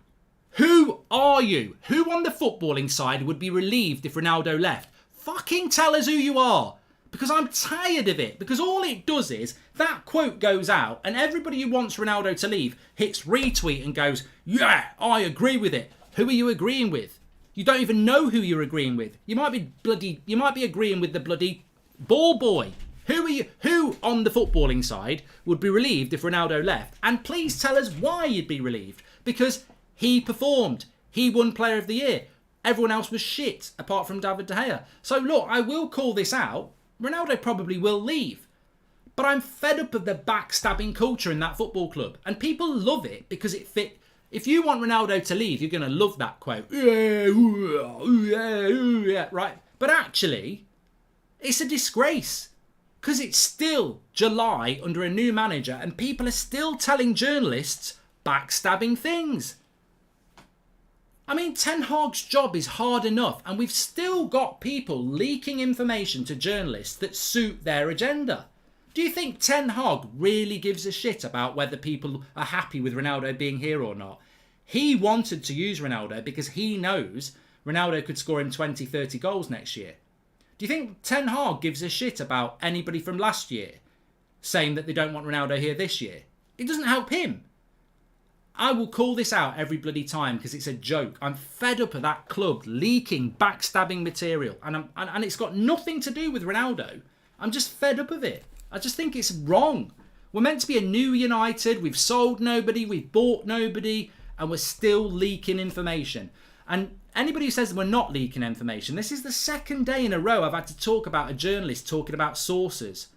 Who are you? Who on the footballing side would be relieved if Ronaldo left? Fucking tell us who you are. Because I'm tired of it. Because all it does is that quote goes out and everybody who wants Ronaldo to leave hits retweet and goes, yeah, I agree with it. Who are you agreeing with? You don't even know who you're agreeing with. You might be agreeing with the bloody ball boy. Who are you? Who on the footballing side would be relieved if Ronaldo left? And please tell us why you'd be relieved. Because he performed. He won Player of the Year. Everyone else was shit, apart from David De Gea. So look, I will call this out. Ronaldo probably will leave. But I'm fed up of the backstabbing culture in that football club. And people love it because it fit. If you want Ronaldo to leave, you're going to love that quote. Yeah, right. But actually, it's a disgrace. Because it's still July under a new manager and people are still telling journalists backstabbing things. I mean, Ten Hag's job is hard enough and we've still got people leaking information to journalists that suit their agenda. Do you think Ten Hag really gives a shit about whether people are happy with Ronaldo being here or not? He wanted to use Ronaldo because he knows Ronaldo could score him 20, 30 goals next year. Do you think Ten Hag gives a shit about anybody from last year saying that they don't want Ronaldo here this year? It doesn't help him. I will call this out every bloody time because it's a joke. I'm fed up of that club leaking backstabbing material. And it's got nothing to do with Ronaldo. I'm just fed up of it. I just think it's wrong. We're meant to be a new United. We've sold nobody. We've bought nobody. And we're still leaking information. And anybody who says we're not leaking information, this is the second day in a row I've had to talk about a journalist talking about sources.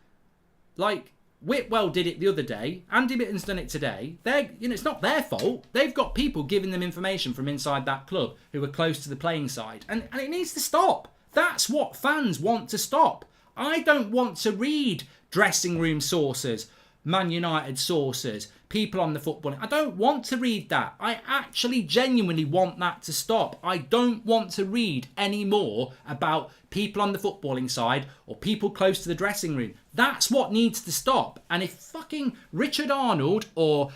Like, Whitwell did it the other day. Andy Bitten's done it today. It's not their fault. They've got people giving them information from inside that club who are close to the playing side. And it needs to stop. That's what fans want to stop. I don't want to read dressing room sources, Man United sources, people on the football. I don't want to read that. I actually genuinely want that to stop. I don't want to read any more about people on the footballing side or people close to the dressing room. That's what needs to stop. And if fucking Richard Arnold or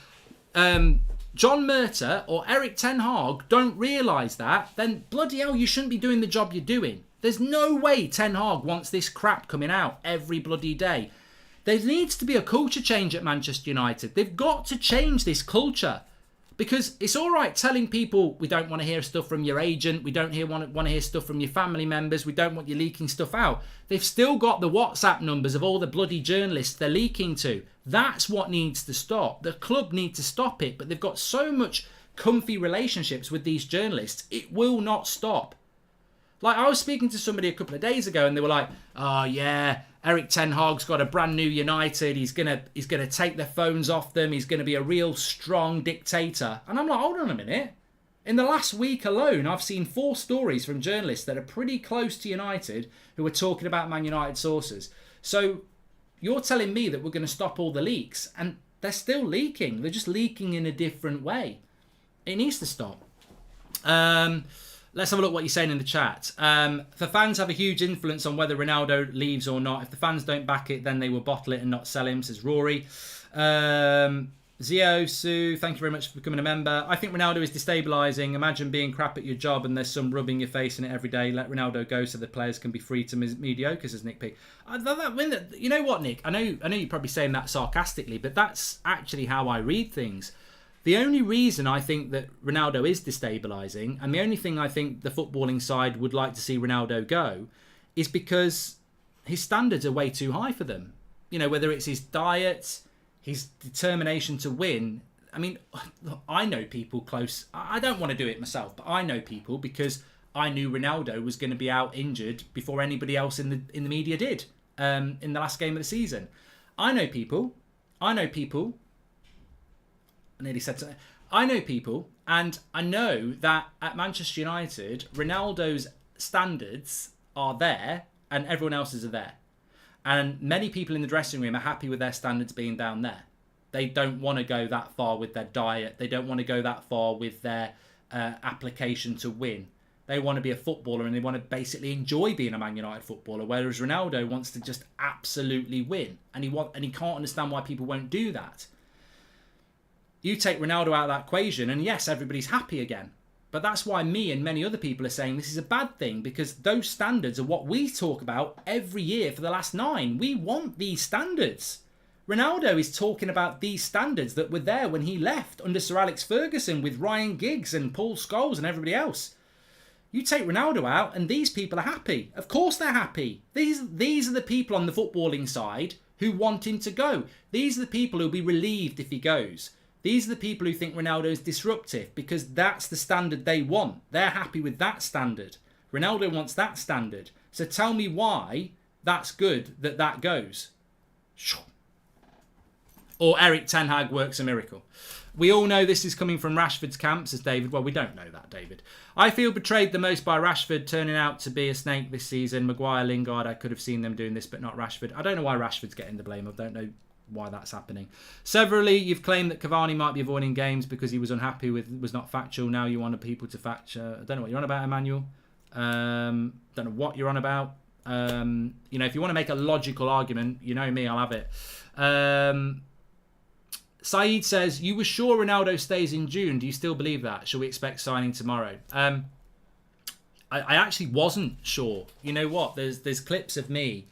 John Murta or Erik ten Hag don't realise that, then bloody hell, you shouldn't be doing the job you're doing. There's no way Ten Hag wants this crap coming out every bloody day. There needs to be a culture change at Manchester United. They've got to change this culture. Because it's all right telling people we don't want to hear stuff from your agent, we don't want to hear stuff from your family members, we don't want you leaking stuff out. They've still got the WhatsApp numbers of all the bloody journalists they're leaking to. That's what needs to stop. The club need to stop it, but they've got so much comfy relationships with these journalists, it will not stop. Like, I was speaking to somebody a couple of days ago, and they were like, "Oh yeah, Eric Ten Hag's got a brand new United. He's gonna take their phones off them. He's gonna be a real strong dictator." And I'm like, hold on a minute. In the last week alone, I've seen 4 stories from journalists that are pretty close to United who are talking about Man United sources. So you're telling me that we're going to stop all the leaks, and they're still leaking. They're just leaking in a different way. It needs to stop. Let's have a look what you're saying in the chat. The fans have a huge influence on whether Ronaldo leaves or not. If the fans don't back it, then they will bottle it and not sell him, says Rory. Zio, Sue, thank you very much for becoming a member. I think Ronaldo is destabilising. Imagine being crap at your job and there's some rubbing your face in it every day. Let Ronaldo go so the players can be free to mediocre, says Nick P. You know what, Nick? I know you're probably saying that sarcastically, but that's actually how I read things. The only reason I think that Ronaldo is destabilising, and the only thing I think the footballing side would like to see Ronaldo go, is because his standards are way too high for them. You know, whether it's his diet, his determination to win. I mean, I know people close. I don't want to do it myself, but I know people because I knew Ronaldo was going to be out injured before anybody else in the media did in the last game of the season. I know people. I nearly said something. I know people, and I know that at Manchester United, Ronaldo's standards are there, and everyone else's are there. And many people in the dressing room are happy with their standards being down there. They don't want to go that far with their diet. They don't want to go that far with their application to win. They want to be a footballer and they want to basically enjoy being a Man United footballer, whereas Ronaldo wants to just absolutely win. And he can't understand why people won't do that. You take Ronaldo out of that equation and yes, everybody's happy again. But that's why me and many other people are saying this is a bad thing, because those standards are what we talk about every year for the last 9. We want these standards. Ronaldo is talking about these standards that were there when he left under Sir Alex Ferguson with Ryan Giggs and Paul Scholes and everybody else. You take Ronaldo out and these people are happy. Of course they're happy. These are the people on the footballing side who want him to go. These are the people who'll be relieved if he goes. These are the people who think Ronaldo is disruptive because that's the standard they want. They're happy with that standard. Ronaldo wants that standard. So tell me why that's good that goes. Or Eric Ten Hag works a miracle. We all know this is coming from Rashford's camp, says David. Well, we don't know that, David. I feel betrayed the most by Rashford turning out to be a snake this season. Maguire, Lingard, I could have seen them doing this, but not Rashford. I don't know why Rashford's getting the blame. I don't know why that's happening. Severally, you've claimed that Cavani might be avoiding games because he was unhappy was not factual. Now you want people to fact. I don't know what you're on about, Emmanuel. Don't know what you're on about. If you want to make a logical argument, you know me, I'll have it. Saeed says, you were sure Ronaldo stays in June. Do you still believe that? Shall we expect signing tomorrow? I actually wasn't sure. You know what? There's clips of me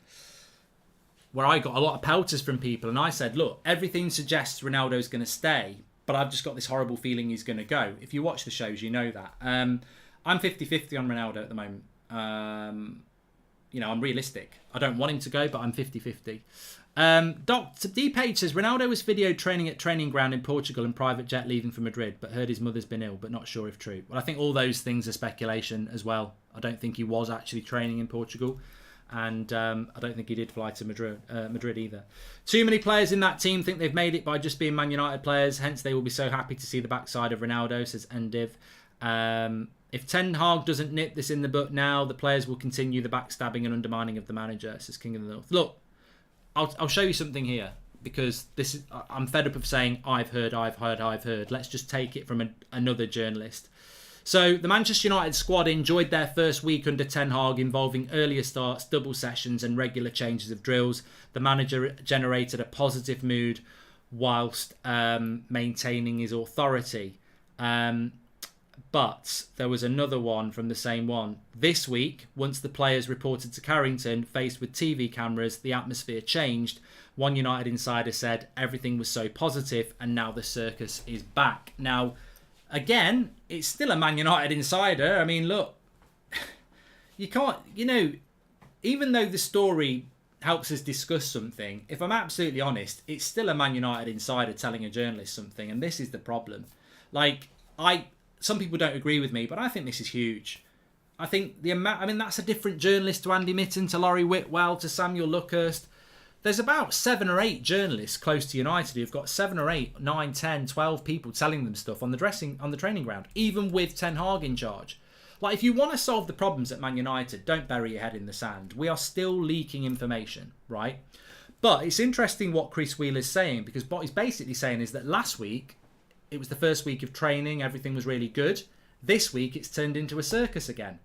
where I got a lot of pelters from people, and I said, look, everything suggests Ronaldo's going to stay, but I've just got this horrible feeling he's going to go. If you watch the shows, you know that. I'm 50-50 on Ronaldo at the moment. I'm realistic. I don't want him to go, but I'm 50-50. Dr. D. Page says, Ronaldo was videoed training at training ground in Portugal and private jet leaving for Madrid, but heard his mother's been ill, but not sure if true. Well, I think all those things are speculation as well. I don't think he was actually training in Portugal. And I don't think he did fly to Madrid either. Too many players in that team think they've made it by just being Man United players. Hence, they will be so happy to see the backside of Ronaldo, says Endiv. If Ten Hag doesn't nip this in the butt now, the players will continue the backstabbing and undermining of the manager, says King of the North. Look, I'll show you something here, because I'm fed up of saying I've heard. Let's just take it from another journalist. So the Manchester United squad enjoyed their first week under Ten Hag, involving earlier starts, double sessions and regular changes of drills. The manager generated a positive mood whilst maintaining his authority. But there was another one from the same one. This week, once the players reported to Carrington, faced with TV cameras, the atmosphere changed. One United insider said everything was so positive and now the circus is back. Now, again, it's still a Man United insider. I mean, look, you can't, even though the story helps us discuss something, if I'm absolutely honest, it's still a Man United insider telling a journalist something, and this is the problem. Some people don't agree with me, but I think this is huge. I think the amount, I mean, that's a different journalist to Andy Mitten, to Laurie Whitwell, to Samuel Luckhurst. There's about 7 or 8 journalists close to United who've got 7 or 8, 9, 10, 12 people telling them stuff on the training ground, even with Ten Hag in charge. Like, if you want to solve the problems at Man United, don't bury your head in the sand. We are still leaking information, right? But it's interesting what Chris Wheeler's saying, because what he's basically saying is that last week, it was the first week of training, everything was really good. This week, it's turned into a circus again.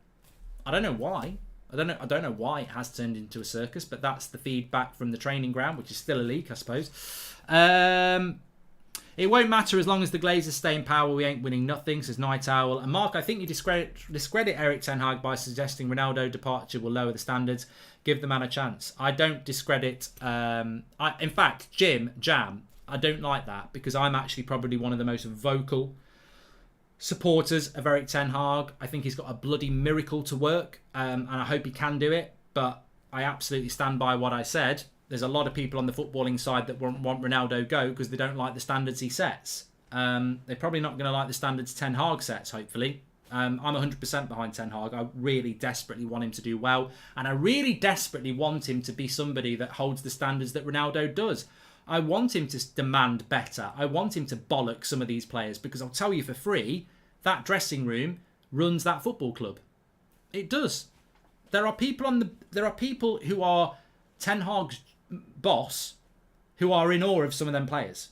I don't know why. I don't know why it has turned into a circus, but that's the feedback from the training ground, which is still a leak, I suppose. It won't matter as long as the Glazers stay in power. We ain't winning nothing, says Night Owl. And Mark, I think you discredit Erik Ten Hag by suggesting Ronaldo departure will lower the standards. Give the man a chance. I don't discredit. In fact, Jam, I don't like that, because I'm actually probably one of the most vocal supporters of Erik Ten Hag. I think he's got a bloody miracle to work, and I hope he can do it. But I absolutely stand by what I said. There's a lot of people on the footballing side that want Ronaldo go because they don't like the standards he sets. They're probably not going to like the standards Ten Hag sets, hopefully. I'm 100% behind Ten Hag. I really desperately want him to do well, and I really desperately want him to be somebody that holds the standards that Ronaldo does. I want him to demand better. I want him to bollock some of these players, because I'll tell you for free, that dressing room runs that football club. It does. There are people who are Ten Hag's boss who are in awe of some of them players.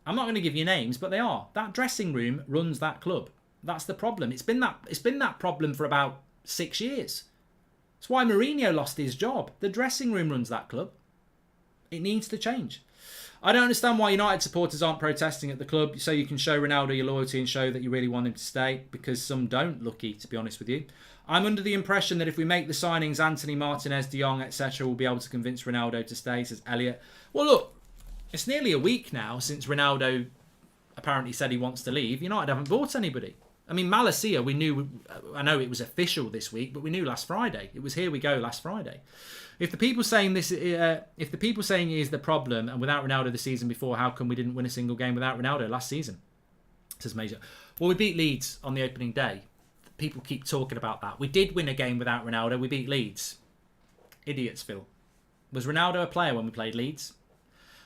I'm not going to give you names, but they are. That dressing room runs that club. That's the problem. It's been that problem for about 6 years. That's why Mourinho lost his job. The dressing room runs that club. It needs to change. I don't understand why United supporters aren't protesting at the club so you can show Ronaldo your loyalty and show that you really want him to stay, because some don't, Lucky, to be honest with you. I'm under the impression that if we make the signings, Antony, Martinez, De Jong, etc., we'll be able to convince Ronaldo to stay, says Elliot. Well, look, it's nearly a week now since Ronaldo apparently said he wants to leave. United haven't bought anybody. I mean, Malacia, we knew, I know it was official this week, but we knew last Friday. It was here we go last Friday. If the people saying he is the problem, and without Ronaldo the season before, how come we didn't win a single game without Ronaldo last season? Says Major. Well, we beat Leeds on the opening day. People keep talking about that. We did win a game without Ronaldo. We beat Leeds. Idiots, Phil. Was Ronaldo a player when we played Leeds?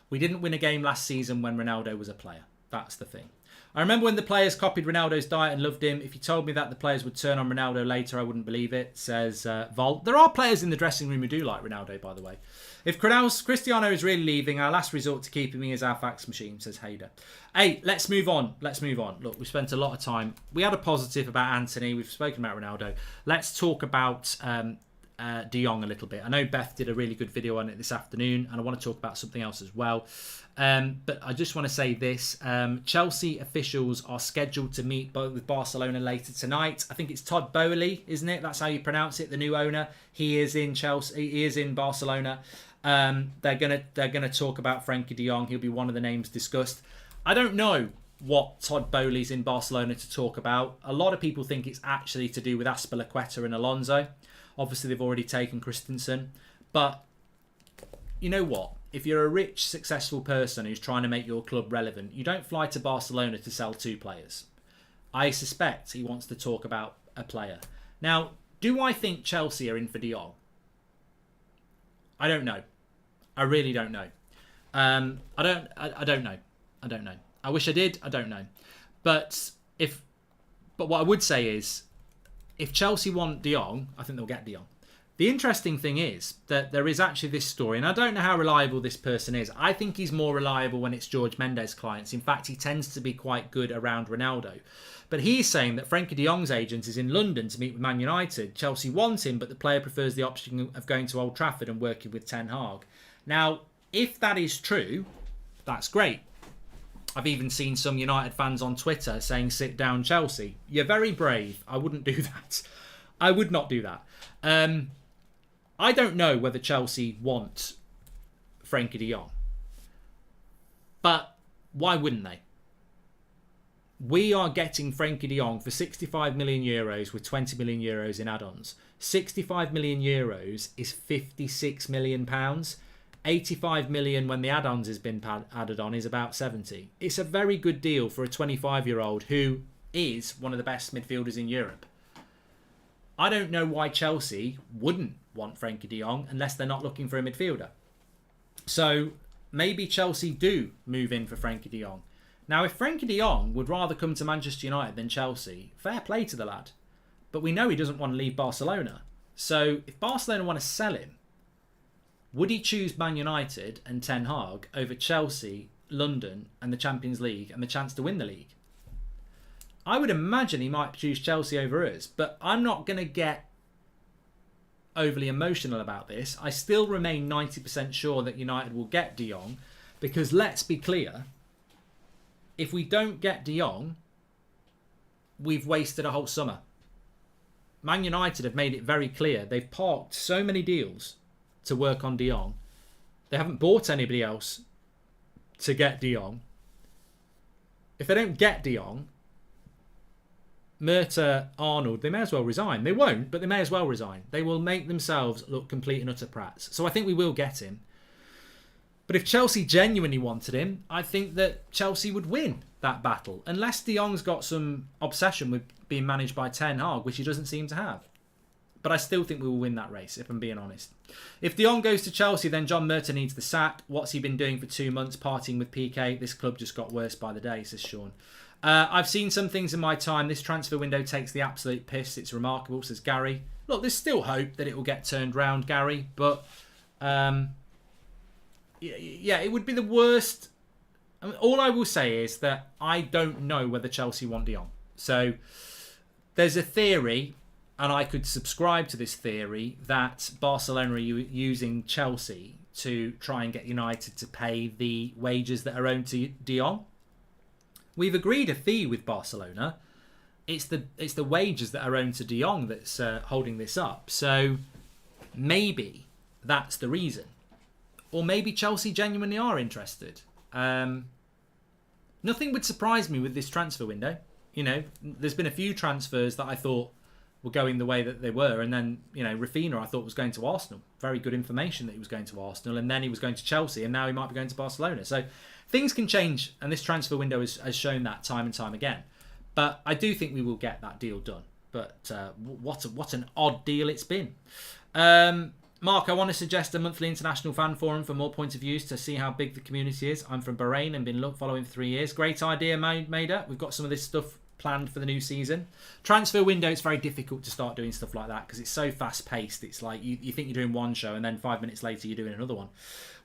We didn't win a game last season when Ronaldo was a player. That's the thing. I remember when the players copied Ronaldo's diet and loved him. If you told me that the players would turn on Ronaldo later, I wouldn't believe it, says Volt. There are players in the dressing room who do like Ronaldo, by the way. If Cristiano is really leaving, our last resort to keeping me is our fax machine, says Hayder. Hey, let's move on. Look, we spent a lot of time. We had a positive about Anthony. We've spoken about Ronaldo. Let's talk about De Jong a little bit. I know Beth did a really good video on it this afternoon, and I want to talk about something else as well. But I just want to say this. Chelsea officials are scheduled to meet with Barcelona later tonight. I think it's Todd Boehly, isn't it? That's how you pronounce it, the new owner. He is in Chelsea. He is in Barcelona. They're gonna talk about Frenkie de Jong. He'll be one of the names discussed. I don't know what Todd Boehly's in Barcelona to talk about. A lot of people think it's actually to do with Azpilicueta and Alonso. Obviously, they've already taken Christensen. But you know what? If you're a rich, successful person who's trying to make your club relevant, you don't fly to Barcelona to sell 2 players. I suspect he wants to talk about a player. Now, do I think Chelsea are in for De Jong? I don't know. I really don't know. I don't know. I wish I did. I don't know. But what I would say is, if Chelsea want De Jong, I think they'll get De Jong. The interesting thing is that there is actually this story, and I don't know how reliable this person is. I think he's more reliable when it's George Mendes clients. In fact, he tends to be quite good around Ronaldo. But he's saying that Frenkie de Jong's agent is in London to meet with Man United. Chelsea want him, but the player prefers the option of going to Old Trafford and working with Ten Hag. Now, if that is true, that's great. I've even seen some United fans on Twitter saying, sit down Chelsea. You're very brave. I wouldn't do that. I would not do that. I don't know whether Chelsea want Frenkie de Jong. But why wouldn't they? We are getting Frenkie de Jong for 65 million euros with 20 million euros in add-ons. 65 million euros is 56 million pounds. 85 million when the add-ons has been added on is about 70. It's a very good deal for a 25-year-old who is one of the best midfielders in Europe. I don't know why Chelsea wouldn't want Frenkie de Jong unless they're not looking for a midfielder. So maybe Chelsea do move in for Frenkie de Jong. Now, if Frenkie de Jong would rather come to Manchester United than Chelsea, fair play to the lad. But we know he doesn't want to leave Barcelona. So if Barcelona want to sell him, would he choose Man United and Ten Hag over Chelsea, London and the Champions League and the chance to win the league? I would imagine he might choose Chelsea over us, but I'm not going to get overly emotional about this. I still remain 90% sure that United will get de Jong, because let's be clear, if we don't get de Jong, we've wasted a whole summer. Man United have made it very clear. They've parked so many deals to work on de Jong. They haven't bought anybody else to get de Jong. If they don't get de Jong, Murta, Arnold, they may as well resign. They won't, but they may as well resign. They will make themselves look complete and utter prats. So I think we will get him. But if Chelsea genuinely wanted him, I think that Chelsea would win that battle. Unless de Jong's got some obsession with being managed by Ten Hag, which he doesn't seem to have. But I still think we will win that race, if I'm being honest. If de Jong goes to Chelsea, then John Murta needs the sack. What's he been doing for 2 months, partying with PK? This club just got worse by the day, says Sean. I've seen some things in my time. This transfer window takes the absolute piss. It's remarkable, says Gary. Look, there's still hope that it will get turned round, Gary. But, yeah, it would be the worst. I mean, all I will say is that I don't know whether Chelsea want de Jong. So, there's a theory, and I could subscribe to this theory, that Barcelona are using Chelsea to try and get United to pay the wages that are owed to de Jong. We've agreed a fee with Barcelona. It's the wages that are owed to de Jong that's holding this up. So maybe that's the reason. Or maybe Chelsea genuinely are interested. Nothing would surprise me with this transfer window. You know, there's been a few transfers that I thought were going the way that they were. And then, you know, Rafinha I thought was going to Arsenal. Very good information that he was going to Arsenal. And then he was going to Chelsea. And now he might be going to Barcelona. So things can change, and this transfer window has shown that time and time again. But I do think we will get that deal done. But what an odd deal it's been. Mark, I want to suggest a monthly international fan forum for more points of views to see how big the community is. I'm from Bahrain and been following for 3 years. Great idea, Maida. We've got some of this stuff planned for the new season. Transfer window, it's very difficult to start doing stuff like that because it's so fast paced. It's like you think you're doing one show and then 5 minutes later you're doing another one.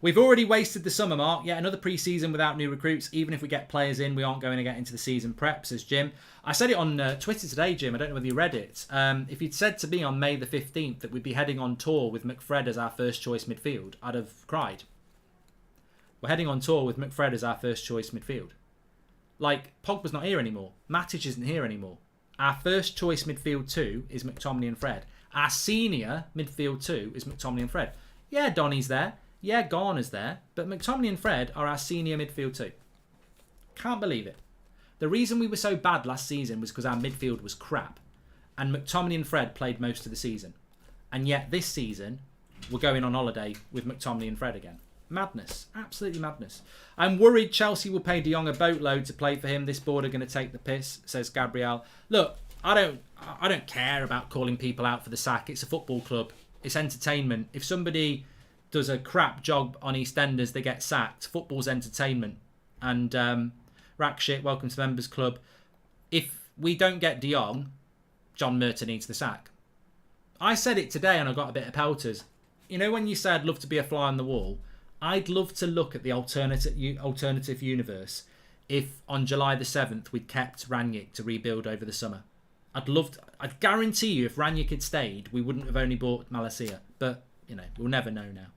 We've already wasted the summer, Mark. Yeah, another pre-season without new recruits. Even if we get players in, we aren't going to get into the season prep, says Jim. I said it on Twitter today, Jim. I don't know whether you read it. If you'd said to me on May the 15th that we'd be heading on tour with McFred as our first choice midfield, I'd have cried. We're heading on tour with McFred as our first choice midfield. Like, Pogba's not here anymore. Matic isn't here anymore. Our first choice midfield 2 is McTominay and Fred. Our senior midfield 2 is McTominay and Fred. Yeah, Donny's there. Yeah, Garner's there. But McTominay and Fred are our senior midfield 2. Can't believe it. The reason we were so bad last season was because our midfield was crap. And McTominay and Fred played most of the season. And yet this season, we're going on holiday with McTominay and Fred again. Madness. Absolutely madness. I'm worried Chelsea will pay de Jong a boatload to play for him. This board are going to take the piss, says Gabriel. Look, I don't care about calling people out for the sack. It's a football club. It's entertainment. If somebody does a crap job on EastEnders, they get sacked. Football's entertainment. And rack shit, welcome to the Members Club. If we don't get de Jong, John Murta needs the sack. I said it today and I got a bit of pelters. You know when you said I'd love to be a fly on the wall? I'd love to look at the alternative universe if on July the 7th we'd kept Rangnick to rebuild over the summer. I'd guarantee you if Rangnick had stayed, we wouldn't have only bought Malacia. But, you know, we'll never know now.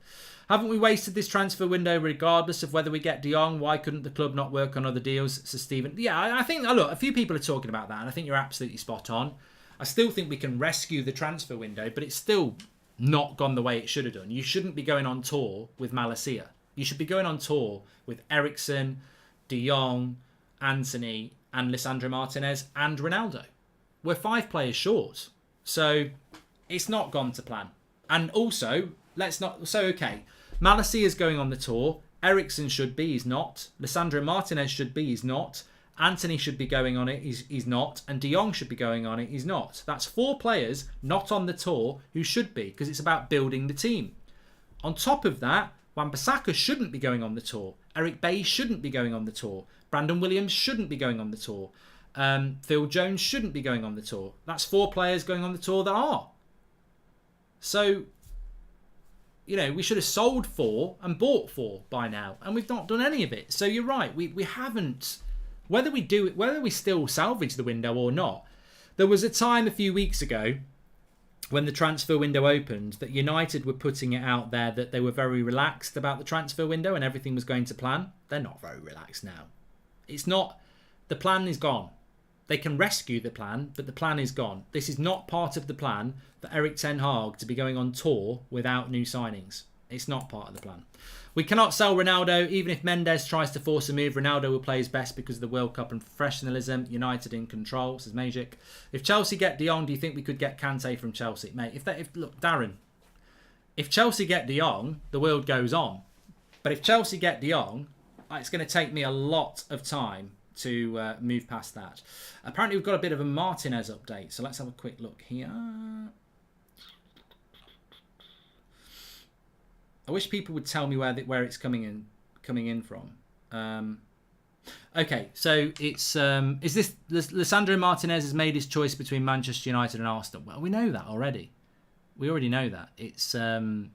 Haven't we wasted this transfer window regardless of whether we get de Jong? Why couldn't the club not work on other deals? Says Stephen. Yeah, I think, look, a few people are talking about that and I think you're absolutely spot on. I still think we can rescue the transfer window, but it's still not gone the way it should have done. You shouldn't be going on tour with Malacia. You should be going on tour with Eriksen, de Jong, Antony and Lisandro Martinez and Ronaldo. We're 5 players short. So it's not gone to plan. And also, okay, Malacia is going on the tour. Eriksen should be, he's not. Lisandro Martinez should be, he's not. Antony should be going on it. He's not. And De Jong should be going on it. He's not. That's 4 players not on the tour who should be, because it's about building the team. On top of that, Wan-Bissaka shouldn't be going on the tour. Eric Bailly shouldn't be going on the tour. Brandon Williams shouldn't be going on the tour. Phil Jones shouldn't be going on the tour. That's 4 players going on the tour that are. So, you know, we should have sold 4 and bought 4 by now. And we've not done any of it. So you're right. We haven't... Whether we do it, whether we still salvage the window or not, there was a time a few weeks ago when the transfer window opened that United were putting it out there that they were very relaxed about the transfer window and everything was going to plan. They're not very relaxed now. It's not. The plan is gone. They can rescue the plan, but the plan is gone. This is not part of the plan for Erik ten Hag to be going on tour without new signings. It's not part of the plan. We cannot sell Ronaldo. Even if Mendes tries to force a move, Ronaldo will play his best because of the World Cup and professionalism. United in control, says Magic. If Chelsea get De Jong, do you think we could get Kante from Chelsea? Mate, look, Darren, if Chelsea get De Jong, the world goes on. But if Chelsea get De Jong, it's going to take me a lot of time to move past that. Apparently, we've got a bit of a Martinez update. So let's have a quick look here. I wish people would tell me where it's coming in from. Okay, so it's is this Lisandro Martinez has made his choice between Manchester United and Arsenal? Well, we know that already. We already know that. It's an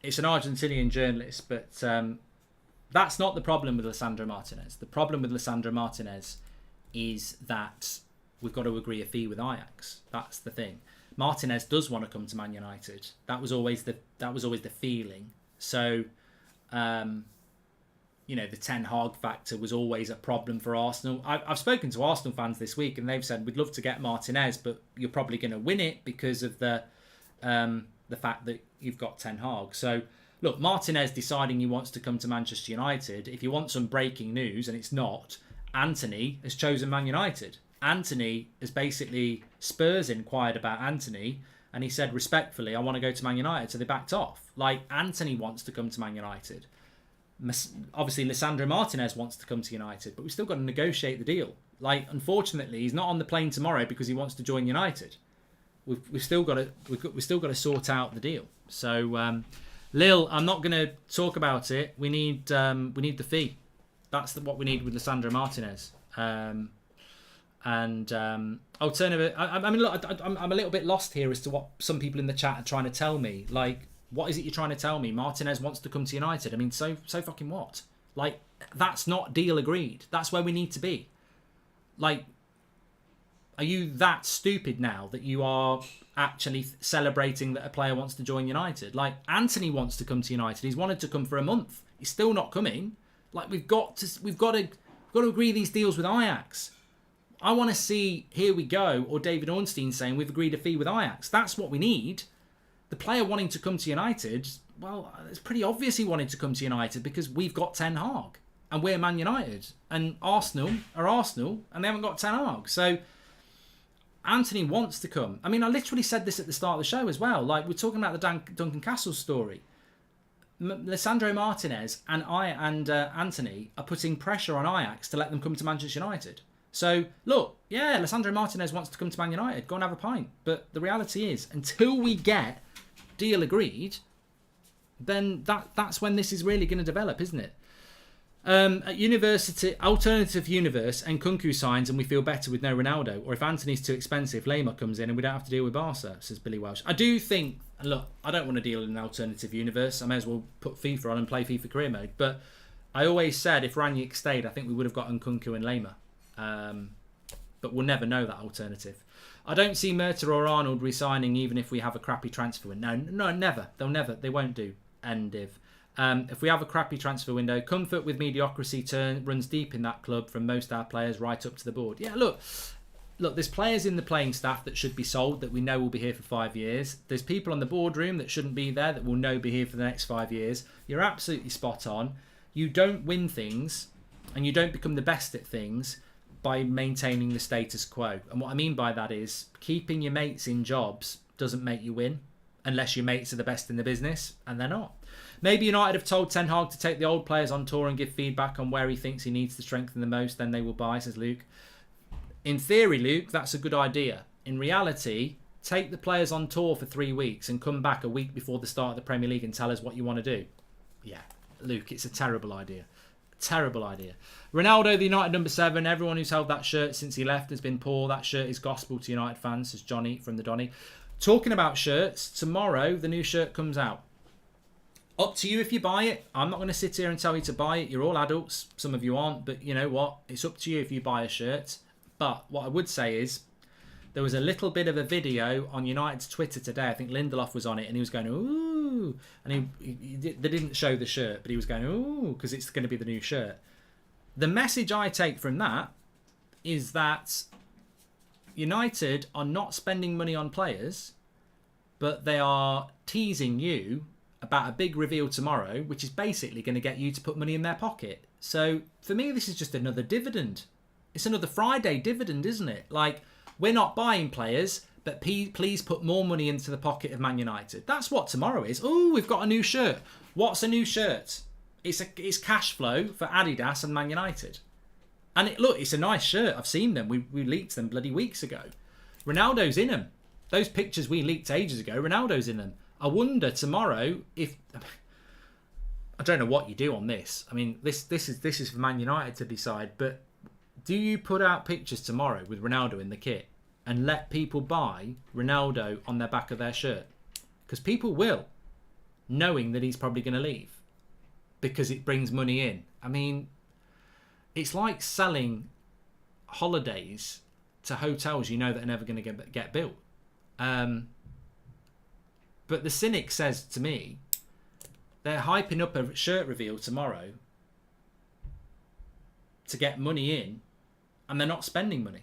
Argentinian journalist, but that's not the problem with Lisandro Martinez. The problem with Lisandro Martinez is that we've got to agree a fee with Ajax. That's the thing. Martinez does want to come to Man United. That was always the feeling. So, you know, the Ten Hag factor was always a problem for Arsenal. I've spoken to Arsenal fans this week, and they've said we'd love to get Martinez, but you're probably going to win it because of the fact that you've got Ten Hag. So, look, Martinez deciding he wants to come to Manchester United. If you want some breaking news, and it's not, Antony has chosen Man United. Antony has basically, Spurs inquired about Antony and he said respectfully, I want to go to Man United, so they backed off. Like, Antony wants to come to Man United. Obviously Lisandro Martinez wants to come to United, but we've still got to negotiate the deal. Like, unfortunately, he's not on the plane tomorrow because he wants to join United. We've still got to sort out the deal. So Lil, I'm not going to talk about it. We need the fee. That's what we need with Lisandro Martinez. Alternative, I mean, look, I'm a little bit lost here as to what some people in the chat are trying to tell me. Like, what is it you're trying to tell me? Martinez wants to come to United. I mean, so fucking what? Like, that's not deal agreed. That's where we need to be. Like, are you that stupid now that you are actually celebrating that a player wants to join United? Like, Antony wants to come to United. He's wanted to come for a month. He's still not coming. Like, we've got to agree these deals with Ajax. I want to see here we go, or David Ornstein saying we've agreed a fee with Ajax. That's what we need. The player wanting to come to United, well, it's pretty obvious he wanted to come to United because we've got Ten Hag and we're Man United, and Arsenal are Arsenal and they haven't got Ten Hag. So Antony wants to come. I mean, I literally said this at the start of the show as well. Like, we're talking about the Duncan Castle story. Lisandro Martinez and Antony are putting pressure on Ajax to let them come to Manchester United. So, look, yeah, Lisandro Martinez wants to come to Man United. Go and have a pint. But the reality is, until we get deal agreed, then that's when this is really going to develop, isn't it? At university, alternative universe, and Nkunku signs and we feel better with no Ronaldo. Or if Antony's too expensive, Lema comes in and we don't have to deal with Barca, says Billy Welsh. I do think, look, I don't want to deal in an alternative universe. I may as well put FIFA on and play FIFA career mode. But I always said if Ranić stayed, I think we would have got Nkunku and Lema. But we'll never know that alternative. I don't see Murta or Arnold resigning even if we have a crappy transfer window. No, never. They won't do. End of. If we have a crappy transfer window, comfort with mediocrity runs deep in that club from most our players right up to the board. Yeah, look, there's players in the playing staff that should be sold that we know will be here for 5 years. There's people on the boardroom that shouldn't be there that we'll know be here for the next 5 years. You're absolutely spot on. You don't win things and you don't become the best at things by maintaining the status quo. And what I mean by that is keeping your mates in jobs doesn't make you win unless your mates are the best in the business, and they're not. Maybe United have told Ten Hag to take the old players on tour and give feedback on where he thinks he needs to strengthen the most, then they will buy, says Luke. In theory, Luke, that's a good idea. In reality, take the players on tour for 3 weeks and come back a week before the start of the Premier League and tell us what you want to do. Yeah, Luke, it's a terrible idea. Terrible idea. Ronaldo, the United number 7. Everyone who's held that shirt since he left has been poor. That shirt is gospel to United fans, says Johnny from the Donny. Talking about shirts, tomorrow the new shirt comes out. Up to you if you buy it. I'm not going to sit here and tell you to buy it. You're all adults. Some of you aren't. But you know what? It's up to you if you buy a shirt. But what I would say is, there was a little bit of a video on United's Twitter today. I think Lindelof was on it and he was going, ooh. And they didn't show the shirt, but he was going, ooh, because it's going to be the new shirt. The message I take from that is that United are not spending money on players, but they are teasing you about a big reveal tomorrow, which is basically going to get you to put money in their pocket. So for me, this is just another dividend. It's another Friday dividend, isn't it? Like, we're not buying players, but please put more money into the pocket of Man United. That's what tomorrow is. Oh, we've got a new shirt. What's a new shirt? It's cash flow for Adidas and Man United. And look, it's a nice shirt. I've seen them. We leaked them bloody weeks ago. Ronaldo's in them. Those pictures we leaked ages ago, Ronaldo's in them. I wonder tomorrow if... I don't know what you do on this. I mean, this is for Man United to decide, but do you put out pictures tomorrow with Ronaldo in the kit and let people buy Ronaldo on their back of their shirt? Because people will, knowing that he's probably going to leave because it brings money in. I mean, it's like selling holidays to hotels you know that are never going to get built. But the cynic says to me, they're hyping up a shirt reveal tomorrow to get money in, and they're not spending money.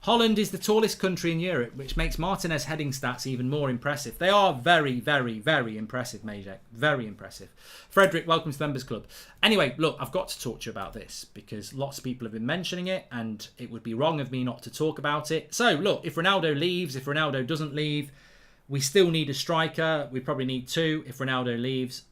Holland is the tallest country in Europe, which makes Martinez heading stats even more impressive. They are very, very, very impressive, Majek. Very impressive. Frederick, welcome to the Members Club. Anyway, look, I've got to talk to you about this because lots of people have been mentioning it, and it would be wrong of me not to talk about it. So, look, if Ronaldo leaves, if Ronaldo doesn't leave, we still need a striker. We probably need 2 if Ronaldo leaves.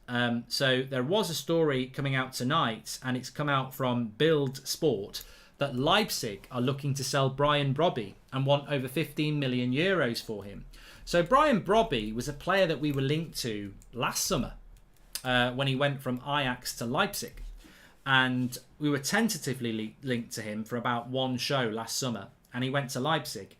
So there was a story coming out tonight, and it's come out from Bild Sport, that Leipzig are looking to sell Brian Brobbey and want over 15 million euros for him. So Brian Brobbey was a player that we were linked to last summer when he went from Ajax to Leipzig. And we were tentatively linked to him for about 1 show last summer, and he went to Leipzig.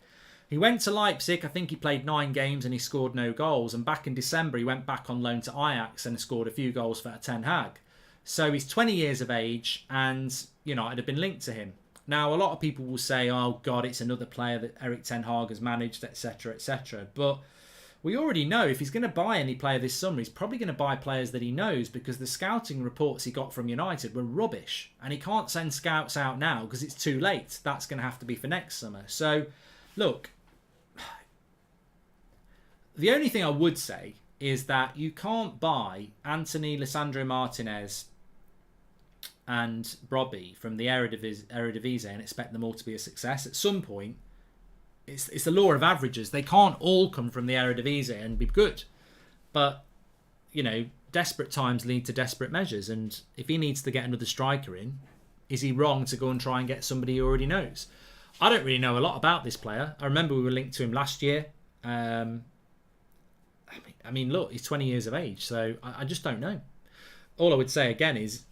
He went to Leipzig, I think he played 9 games and he scored no goals. And back in December, he went back on loan to Ajax and scored a few goals for Ten Hag. So he's 20 years of age and United have been linked to him. Now, a lot of people will say, oh, God, it's another player that Erik Ten Hag has managed, etc., etc. But we already know if he's going to buy any player this summer, he's probably going to buy players that he knows because the scouting reports he got from United were rubbish. And he can't send scouts out now because it's too late. That's going to have to be for next summer. So, look, the only thing I would say is that you can't buy Antony, Lisandro Martinez and Brobbey from the Eredivisie and expect them all to be a success. At some point, it's the law of averages. They can't all come from the Eredivisie and be good. But, desperate times lead to desperate measures. And if he needs to get another striker in, is he wrong to go and try and get somebody he already knows? I don't really know a lot about this player. I remember we were linked to him last year. I mean, look, he's 20 years of age, so I just don't know. All I would say again is,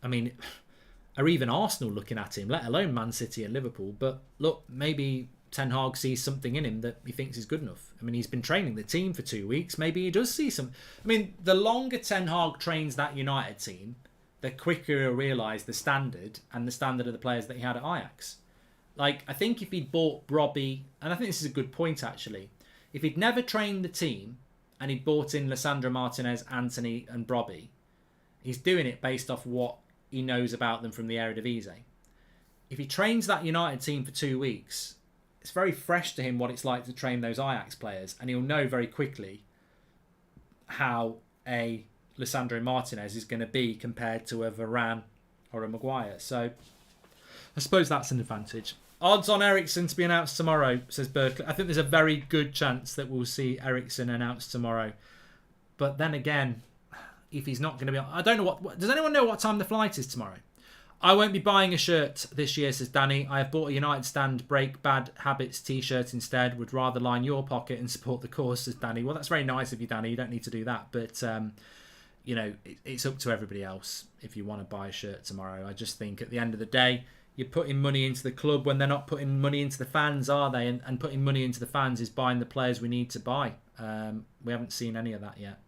are even Arsenal looking at him, let alone Man City and Liverpool? But look, maybe Ten Hag sees something in him that he thinks is good enough. I mean, he's been training the team for 2 weeks. Maybe he does see some. I mean, the longer Ten Hag trains that United team, the quicker he'll realise the standard and the standard of the players that he had at Ajax. Like, I think if he'd bought Brobbey, and I think this is a good point actually, if he'd never trained the team and he'd bought in Lisandro Martinez, Antony and Brobbey, he's doing it based off what he knows about them from the Eredivisie. If he trains that United team for 2 weeks, it's very fresh to him what it's like to train those Ajax players, and he'll know very quickly how a Lisandro Martinez is going to be compared to a Varane or a Maguire. So I suppose that's an advantage. Odds on Eriksen to be announced tomorrow, says Berkeley. I think there's a very good chance that we'll see Eriksen announced tomorrow. But then again, if he's not going to be on... I don't know what... Does anyone know what time the flight is tomorrow? I won't be buying a shirt this year, says Danny. I have bought a United Stand Break Bad Habits t-shirt instead. Would rather line your pocket and support the cause, says Danny. Well, that's very nice of you, Danny. You don't need to do that. But, you know, it's up to everybody else if you want to buy a shirt tomorrow. I just think at the end of the day, you're putting money into the club when they're not putting money into the fans, are they? And putting money into the fans is buying the players we need to buy. We haven't seen any of that yet.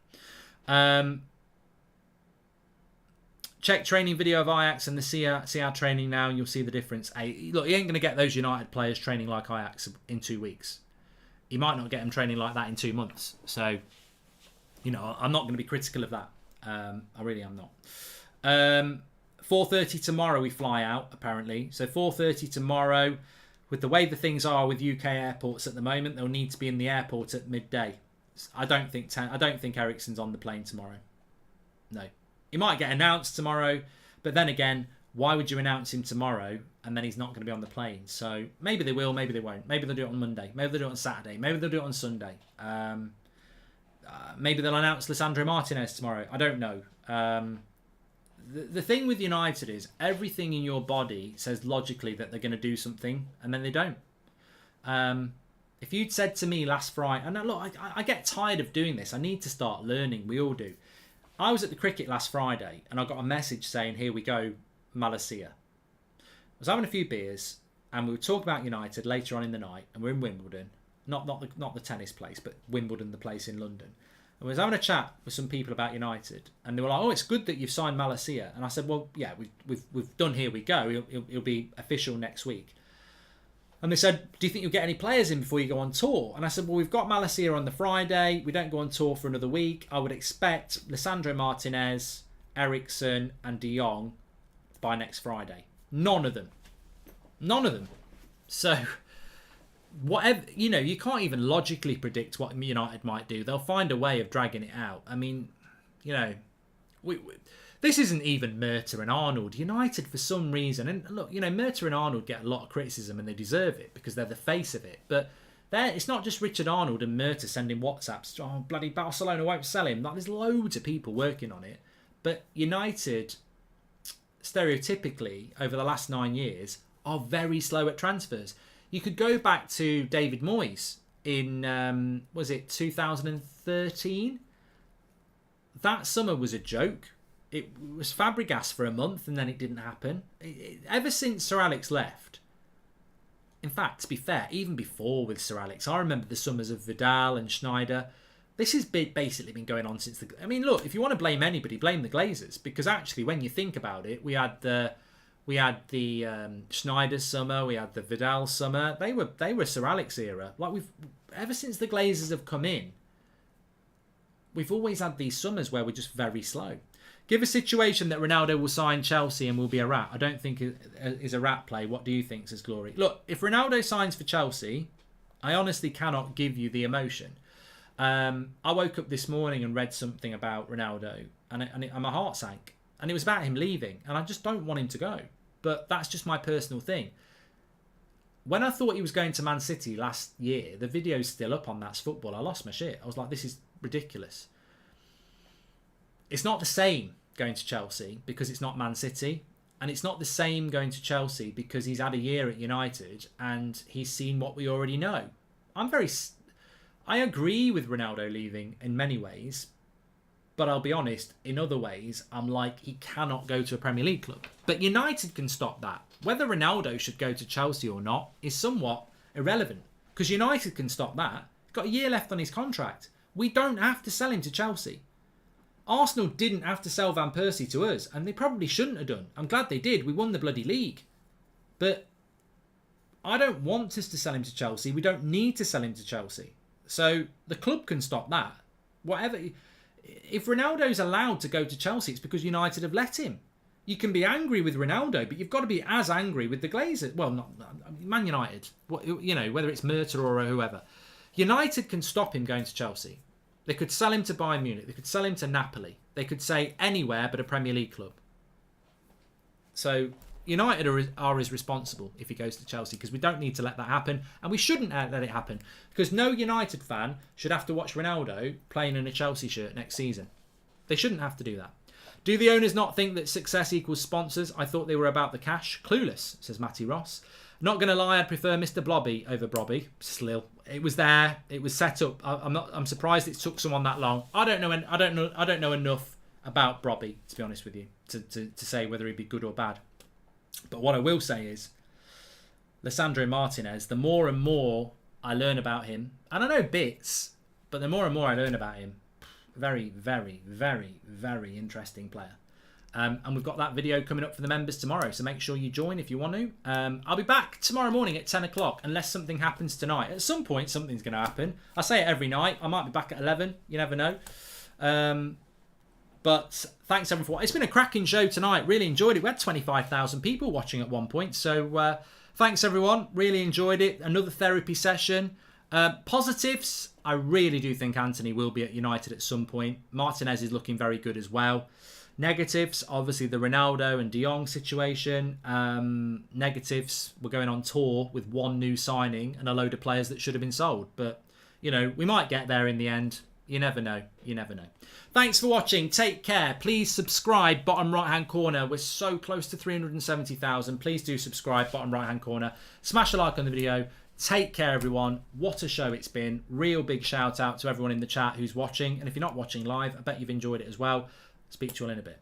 Check training video of Ajax and see our training now, and you'll see the difference. Hey, look, he ain't going to get those United players training like Ajax in 2 weeks. He might not get them training like that in 2 months. So, you know, I'm not going to be critical of that. I really am not. 4:30 tomorrow we fly out, apparently. So 4:30 tomorrow. With the way the things are with UK airports at the moment, they'll need to be in the airport at midday. I don't think Eriksen's on the plane tomorrow. No. He might get announced tomorrow, but then again, why would you announce him tomorrow and then he's not going to be on the plane? So maybe they will, maybe they won't. Maybe they'll do it on Monday. Maybe they'll do it on Saturday. Maybe they'll do it on Sunday. Maybe they'll announce Lisandro Martinez tomorrow. I don't know. The thing with United is everything in your body says logically that they're going to do something, and then they don't. If you'd said to me last Friday, and look, I get tired of doing this. I need to start learning. We all do. I was at the cricket last Friday, and I got a message saying, "Here we go, Malaysia." I was having a few beers, and we were talking about United later on in the night, and we're in Wimbledon, not the tennis place, but Wimbledon, the place in London. And we was having a chat with some people about United, and they were like, "Oh, it's good that you've signed Malaysia." And I said, "Well, yeah, we've done. Here we go. He'll be official next week." And they said, "Do you think you'll get any players in before you go on tour?" And I said, "Well, we've got Malaysia on the Friday. We don't go on tour for another week. I would expect Lisandro Martinez, Eriksen, and De Jong by next Friday. None of them. So, whatever, you know, you can't even logically predict what United might do. They'll find a way of dragging it out. I mean, you know, this isn't even Murta and Arnold. United, for some reason, and look, you know, Murta and Arnold get a lot of criticism and they deserve it because they're the face of it. But it's not just Richard Arnold and Murta sending WhatsApps. Oh, bloody Barcelona won't sell him. Like, there's loads of people working on it. But United, stereotypically, over the last 9 years, are very slow at transfers. You could go back to David Moyes in, was it 2013? That summer was a joke. It was Fabregas for a month and then it didn't happen. Ever since Sir Alex left, in fact, to be fair, even before with Sir Alex, I remember the summers of Vidal and Schneider. This has basically been going on since I mean, look, if you want to blame anybody, blame the Glazers, because actually, when you think about it, we had the Schneider summer, we had the Vidal summer. They were Sir Alex era. Like, ever since the Glazers have come in, we've always had these summers where we're just very slow. Give a situation that Ronaldo will sign Chelsea and will be a rat. I don't think it is a rat play. What do you think, says Glory? Look, if Ronaldo signs for Chelsea, I honestly cannot give you the emotion. I woke up this morning and read something about Ronaldo and my heart sank. And it was about him leaving. And I just don't want him to go. But that's just my personal thing. When I thought he was going to Man City last year, the video's still up on That's Football. I lost my shit. I was like, this is ridiculous. It's not the same going to Chelsea because it's not Man City. And it's not the same going to Chelsea because he's had a year at United and he's seen what we already know. I agree with Ronaldo leaving in many ways. But I'll be honest, in other ways, I'm like, he cannot go to a Premier League club. But United can stop that. Whether Ronaldo should go to Chelsea or not is somewhat irrelevant. Because United can stop that. He's got a year left on his contract. We don't have to sell him to Chelsea. Arsenal didn't have to sell Van Persie to us, and they probably shouldn't have done. I'm glad they did. We won the bloody league. But I don't want us to sell him to Chelsea. We don't need to sell him to Chelsea. So the club can stop that. Whatever. If Ronaldo's allowed to go to Chelsea, it's because United have let him. You can be angry with Ronaldo, but you've got to be as angry with the Glazers. Well, not Man United. You know, whether it's Murta or whoever. United can stop him going to Chelsea. They could sell him to Bayern Munich. They could sell him to Napoli. They could say anywhere but a Premier League club. So United are as responsible if he goes to Chelsea, because we don't need to let that happen, and we shouldn't let it happen, because no United fan should have to watch Ronaldo playing in a Chelsea shirt next season. They shouldn't have to do that. Do the owners not think that success equals sponsors? I thought they were about the cash. Clueless, says Matty Ross. Not going to lie, I'd prefer Mr. Brobbey over Brobbey. Still, it was there. It was set up. I'm surprised it took someone that long. I don't know enough about Brobbey, to be honest with you, to say whether he'd be good or bad. But what I will say is, Lisandro Martinez, the more and more I learn about him, and I know bits, but the more and more I learn about him, very, very, very, very interesting player. And we've got that video coming up for the members tomorrow, so make sure you join if you want to. I'll be back tomorrow morning at 10 o'clock, unless something happens tonight. At some point, something's going to happen. I say it every night. I might be back at 11. You never know. But thanks everyone for watching. It's been a cracking show tonight. Really enjoyed it. We had 25,000 people watching at one point. So thanks everyone. Really enjoyed it. Another therapy session. Positives, I really do think Antony will be at United at some point. Martinez is looking very good as well. Negatives, obviously the Ronaldo and De Jong situation. Negatives, we're going on tour with one new signing and a load of players that should have been sold. But, you know, we might get there in the end. You never know. You never know. Thanks for watching. Take care. Please subscribe. Bottom right-hand corner. We're so close to 370,000. Please do subscribe. Bottom right-hand corner. Smash a like on the video. Take care, everyone. What a show it's been. Real big shout out to everyone in the chat who's watching. And if you're not watching live, I bet you've enjoyed it as well. Speak to you all in a bit.